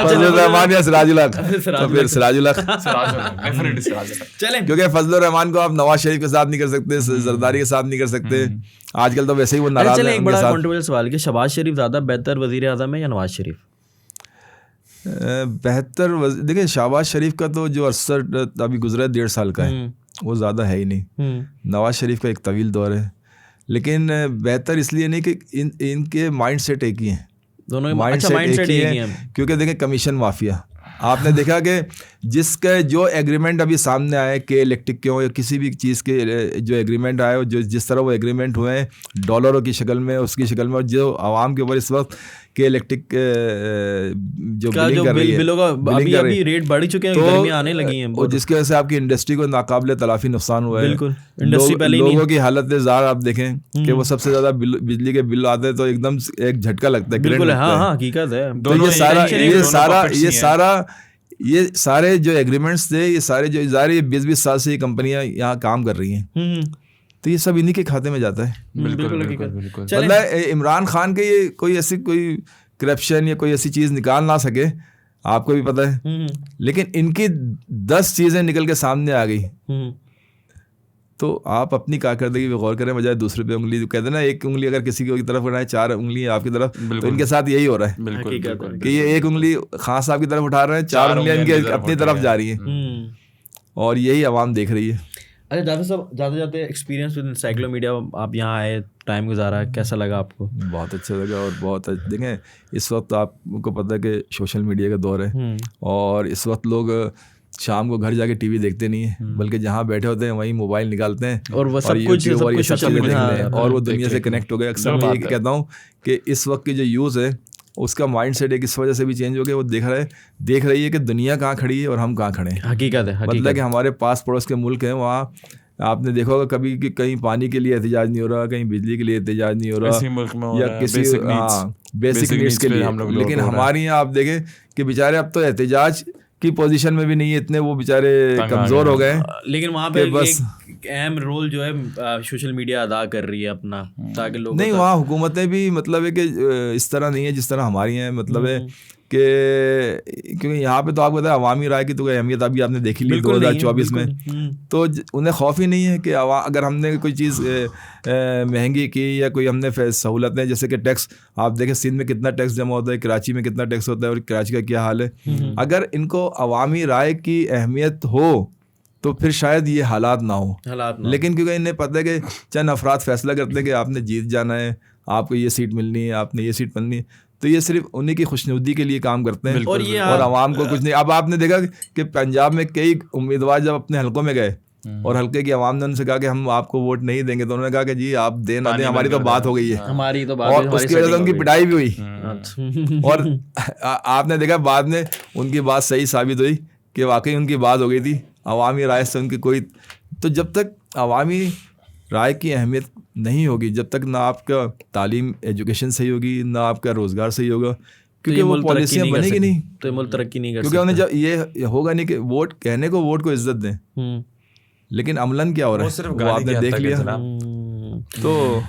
फजलुर रहमान या सिराजुल हक, तो फिर सिराजुल हक, क्योंकि फजलुर रहमान को आप नवाज शरीफ के साथ नहीं कर सकते, जरदारी के साथ नहीं कर सकते, आजकल तो वैसे ही वो नाराज है। एक बड़ा कंट्रोवर्शियल सवाल कि शहबाज शरीफ ज़्यादा बेहतर वजीर आज़म है या नवाज शरीफ? बेहतर देखिए, शहबाज शरीफ का तो जो अरसा अभी गुजरा 1.5 साल का है वो ज़्यादा है ही नहीं, नवाज शरीफ का एक तवील दौर है, लेकिन बेहतर इसलिए नहीं कि इनके माइंड सेट एक ही हैं, दोनों माइंड सेट एक ही हैं, क्योंकि देखें कमीशन माफिया आपने देखा कि जिसका जो एग्रीमेंट अभी सामने आए के इलेक्ट्रिक के हो या किसी भी चीज़ के जो एग्रीमेंट आए हो, जो जिस तरह वो एग्रीमेंट हुए हैं डॉलरों की शक्ल में, उसकी शक्ल में, और जो आवाम के ऊपर इस वक्त के इलेक्ट्रिक जो बिलिंग कर रही है, अभी रेट बढ़ चुके हैं, गर्मी आने लगी हैं, और जिसकी वजह से आपकी इंडस्ट्री को नाकाबिले तलाफी नुकसान हुआ है। बिल्कुल, इंडस्ट्री पहले ही लोगों की हालत ज़ार आप देखें कि वो सबसे ज़्यादा बिजली के बिल आते हैं तो एकदम एक झटका लगता है। बिल्कुल, हाँ हकीकत है। तो ये सारे जो एग्रीमेंट्स थे, ये सारे जो 20-20 साल से ये कंपनियां यहाँ काम कर रही हैं, तो ये सब इन्हीं के खाते में जाता है। बिल्कुल। मतलब इमरान खान के ये कोई ऐसी कोई करप्शन या कोई ऐसी चीज़ निकाल ना सके, आपको भी पता है, लेकिन इनकी 10 चीज़ें निकल के सामने आ गई, तो आप अपनी कारकर्दगी पे गौर करें बजाय दूसरे पे उंगली। कहते हैं ना, एक उंगली अगर किसी की तरफ उठाए 4 उंगली आपकी तरफ, तो इनके साथ यही हो रहा है कि ये एक उंगली खान साहब की तरफ उठा रहे हैं, 4 उंगलियां इनकी अपनी तरफ जा रही हैं, और यही आवाम देख रही है। अच्छा जावेद साहब, जाते जाते एक्सपीरियंस विद एनसाइक्लोमीडिया, आप यहाँ आए, टाइम गुजारा, कैसा लगा आपको? बहुत अच्छा लगा, और बहुत देखें इस वक्त आपको पता है कि सोशल मीडिया का दौर है, और इस वक्त लोग शाम को घर जाके टीवी देखते नहीं है, बल्कि जहाँ बैठे होते हैं वहीं मोबाइल निकालते हैं और वो सब कुछ देख रहे हैं, और वो दुनिया से कनेक्ट हो गए। अक्सर मैं ये कहता हूँ कि इस वक्त की जो यूज़ है उसका माइंड सेट एक इस वजह से भी चेंज हो गया, वो देख रही है कि दुनिया कहाँ खड़ी है और हम कहाँ खड़े हैं। हकीकत है, मतलब कि हमारे पास पड़ोस के मुल्क हैं, वहाँ आपने देखा होगा कभी कि कहीं पानी के लिए एहतजाज नहीं हो रहा, कहीं बिजली के लिए एहतजाज नहीं हो रहा, या किसी बेसिक नीड्स के लिए। लेकिन हमारे यहाँ आप देखें कि बेचारे अब तो एहतजाज की पोजीशन में भी नहीं है, इतने वो बेचारे कमज़ोर हो गए। लेकिन वहाँ पे बस अहम रोल जो है सोशल मीडिया अदा कर रही है अपना, ताकि लोग नहीं, वहाँ हुकूमतें भी मतलब है कि इस तरह नहीं है जिस तरह हमारी हैं, मतलब है कि क्योंकि यहाँ पे तो आपको पता है अवामी राय की तो अहमियत अभी आपने देखी ली 2024 में, तो उन्हें खौफ ही नहीं है कि अगर हमने कोई चीज़ महंगी की या कोई हमने सहूलतें, जैसे कि टैक्स, आप देखें सिंध में कितना टैक्स जमा होता है, कराची में कितना टैक्स होता है, और कराची का क्या हाल है। अगर इनको अवामी राय की अहमियत हो तो फिर शायद ये हालात ना हो। लेकिन क्योंकि इन्हें पता है कि चंद अफराद फैसला करते हैं कि आपने जीत जाना है, आपको ये सीट मिलनी है, आपने ये सीट मिलनी है, तो ये सिर्फ उन्हीं की खुशनुदी के लिए काम करते हैं, और आवाम को कुछ नहीं। अब आपने देखा कि पंजाब में कई उम्मीदवार जब अपने हलकों में गए और हल्के की आवाम ने उनसे कहा कि हम आपको वोट नहीं देंगे, तो उन्होंने कहा कि जी आप दे ना दें, हमारी तो बात हो गई है, हमारी तो बात, और उसकी वजह से उनकी पिटाई भी हुई। और आपने देखा बाद में उनकी बात सही साबित हुई कि वाकई उनकी बात हो गई थी, अवामी राय से उनकी कोई। तो जब तक अवामी राय की अहमियत नहीं होगी, जब तक ना आपका तालीम एजुकेशन सही होगी, ना आपका रोज़गार सही होगा, क्योंकि वो पॉलिसियाँ बनेगी नहीं, तो मुल्क तरक्की नहीं कर क्योंकि उन्हें जब ये होगा नहीं कि वोट कहने को वोट को इज्जत दें, लेकिन अमलन क्या हो रहा है वो आपने देख लिया। तो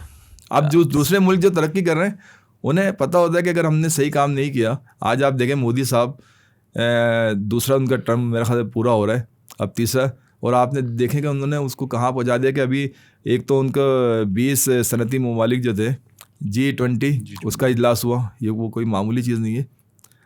अब जो दूसरे मुल्क जो तरक्की कर रहे हैं उन्हें पता होता है कि अगर हमने सही काम नहीं किया, आज आप देखें मोदी साहब दूसरा उनका टर्म मेरे ख्याल से पूरा हो रहा है, अब तीसरा, और आपने देखें कि उन्होंने उसको कहाँ पहुँचा दिया कि अभी एक तो उनका 20 सनती ममालिक जो थे G20 उसका इजलास हुआ, ये वो कोई मामूली चीज़ नहीं है।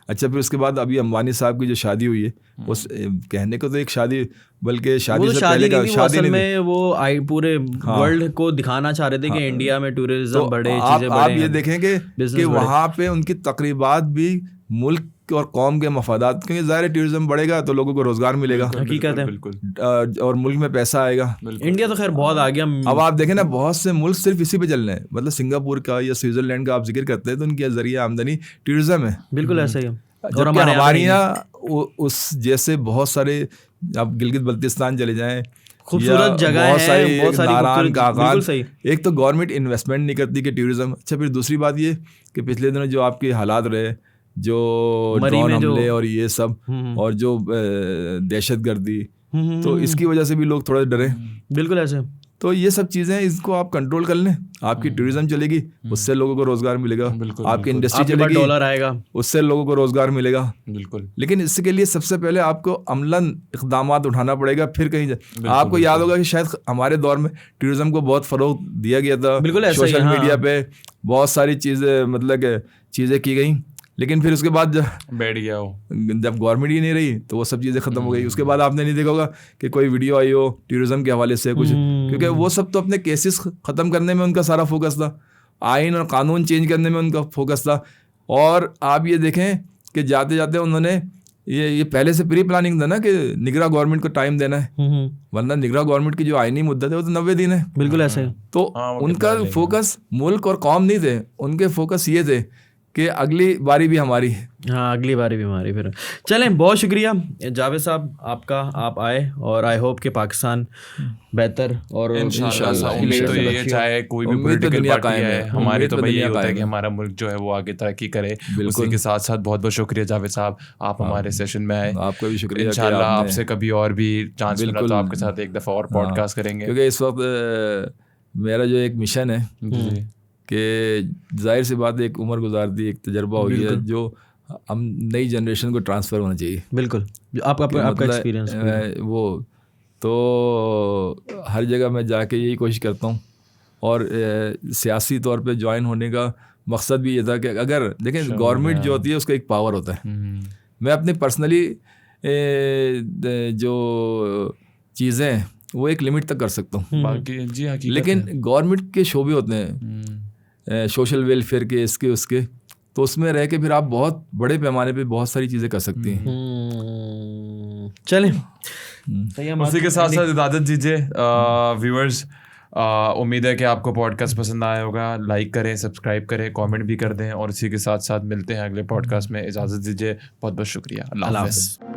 अच्छा, फिर उसके बाद अभी अंबानी साहब की जो शादी हुई है, उस कहने को तो एक शादी, बल्कि शादी से पहले का शादी में वो पूरे वर्ल्ड को दिखाना चाह रहे थे कि इंडिया में टूरिज्म बढ़े, चीज़ें बढ़े। आप ये देखेंगे कि वहाँ पे उनकी तकरीबात भी मुल्क और कौम के मफादात, क्योंकि ज़ाहिर टूरिज्म बढ़ेगा तो लोगों को रोजगार मिलेगा, हकीकत है, और मुल्क में पैसा आएगा। इंडिया तो खैर बहुत आ गया। अब आप देखें ना, बहुत से मुल्क सिर्फ इसी पे चल रहे हैं, मतलब सिंगापुर का या स्विट्जरलैंड का आप जिक्र करते हैं तो उनके जरिए आमदनी टूरिज्म है। बिल्कुल ऐसा ही है। और हमारे यहाँ उस जैसे बहुत सारे, आप गिलगित बल्तिस्तान चले जाएं, खूबसूरत जगह है, बहुत सारी नारायण कागान, एक तो गवर्नमेंट इन्वेस्टमेंट नहीं करती कि टूरिज्म। अच्छा, फिर दूसरी बात ये कि पिछले दिनों जो आपके हालात रहे, जो ड्रोन हमले और ये सब, और जो दहशत गर्दी, तो इसकी वजह से भी लोग थोड़ा डरे। बिल्कुल ऐसे। तो ये सब चीज़ें इसको आप कंट्रोल कर लें, आपकी टूरिज्म चलेगी, उससे लोगों को रोजगार मिलेगा, आपकी इंडस्ट्री चलेगी, डॉलर आएगा, उससे लोगों को रोजगार मिलेगा। बिल्कुल। लेकिन इसके लिए सबसे पहले आपको अमलन इक़दामात उठाना पड़ेगा, फिर कहीं आपको याद होगा कि शायद हमारे दौर में टूरिज्म को बहुत फ़रोग दिया गया था, सोशल मीडिया पे बहुत सारी चीज़ें मतलब चीज़ें की गई, लेकिन फिर उसके बाद बैठ गया हो, जब गवर्नमेंट ही नहीं रही तो वो सब चीज़ें ख़त्म हो गई। उसके बाद आपने नहीं देखा होगा कि कोई वीडियो आई हो टूरिज्म के हवाले से कुछ, क्योंकि वो सब तो अपने केसेस ख़त्म करने में उनका सारा फोकस था, आइन और कानून चेंज करने में उनका फोकस था। और आप ये देखें कि जाते जाते उन्होंने ये पहले से प्री प्लानिंग था ना कि निगरान गवर्नमेंट को टाइम देना है, वरना निगरान गवर्नमेंट की जो आइनी मुद्दत है वो तो 90 दिन है। बिल्कुल ऐसे ही। तो उनका फोकस मुल्क और कौम नहीं थे, उनके फोकस ये थे कि अगली बारी भी हमारी है। हाँ, अगली बारी भी हमारी। फिर चलें, बहुत शुक्रिया जावेद साहब आपका, आप आए, और आई होप कि पाकिस्तान बेहतर और इंशाल्लाह उम्मीद तो ये चाहे कोई भी पॉलिटिकल पार्टी है, हमारी तो भाई ये होता है कि हमारा मुल्क जो है वो आगे तरक्की करे। उसी के साथ साथ बहुत बहुत शुक्रिया जावेद साहब, आप हमारे सेशन में आए। आपका भी शुक्रिया। इंशाल्लाह आपसे कभी और भी चांस मिला तो आपके साथ एक दफ़ा और पॉडकास्ट करेंगे, क्योंकि इस वक्त मेरा जो एक मिशन है कि जाहिर सी बात है एक उम्र गुजारती, एक तजर्बा हो गया जो हम नई जनरेशन को ट्रांसफ़र होना चाहिए। बिल्कुल, आपका एक्सपीरियंस वो तो हर जगह मैं जाके यही कोशिश करता हूँ, और सियासी तौर पे ज्वाइन होने का मकसद भी ये था कि अगर देखें गवर्नमेंट जो होती है उसका एक पावर होता है। मैं अपने पर्सनली जो चीज़ें वो एक लिमिट तक कर सकता हूँ, बाकी जी लेकिन गवर्नमेंट के शोबे होते हैं सोशल वेलफेयर के, इसके उसके, तो उसमें रह के फिर आप बहुत बड़े पैमाने पे बहुत सारी चीज़ें कर सकती हैं। चलें, उसी के साथ साथ इजाज़त दीजिए व्यूअर्स। उम्मीद है कि आपको पॉडकास्ट पसंद आया होगा। लाइक करें, सब्सक्राइब करें, कमेंट भी कर दें, और इसी के साथ साथ मिलते हैं अगले पॉडकास्ट में। इजाज़त दीजिए, बहुत बहुत शुक्रिया। अल्लाह हाफ़िज़।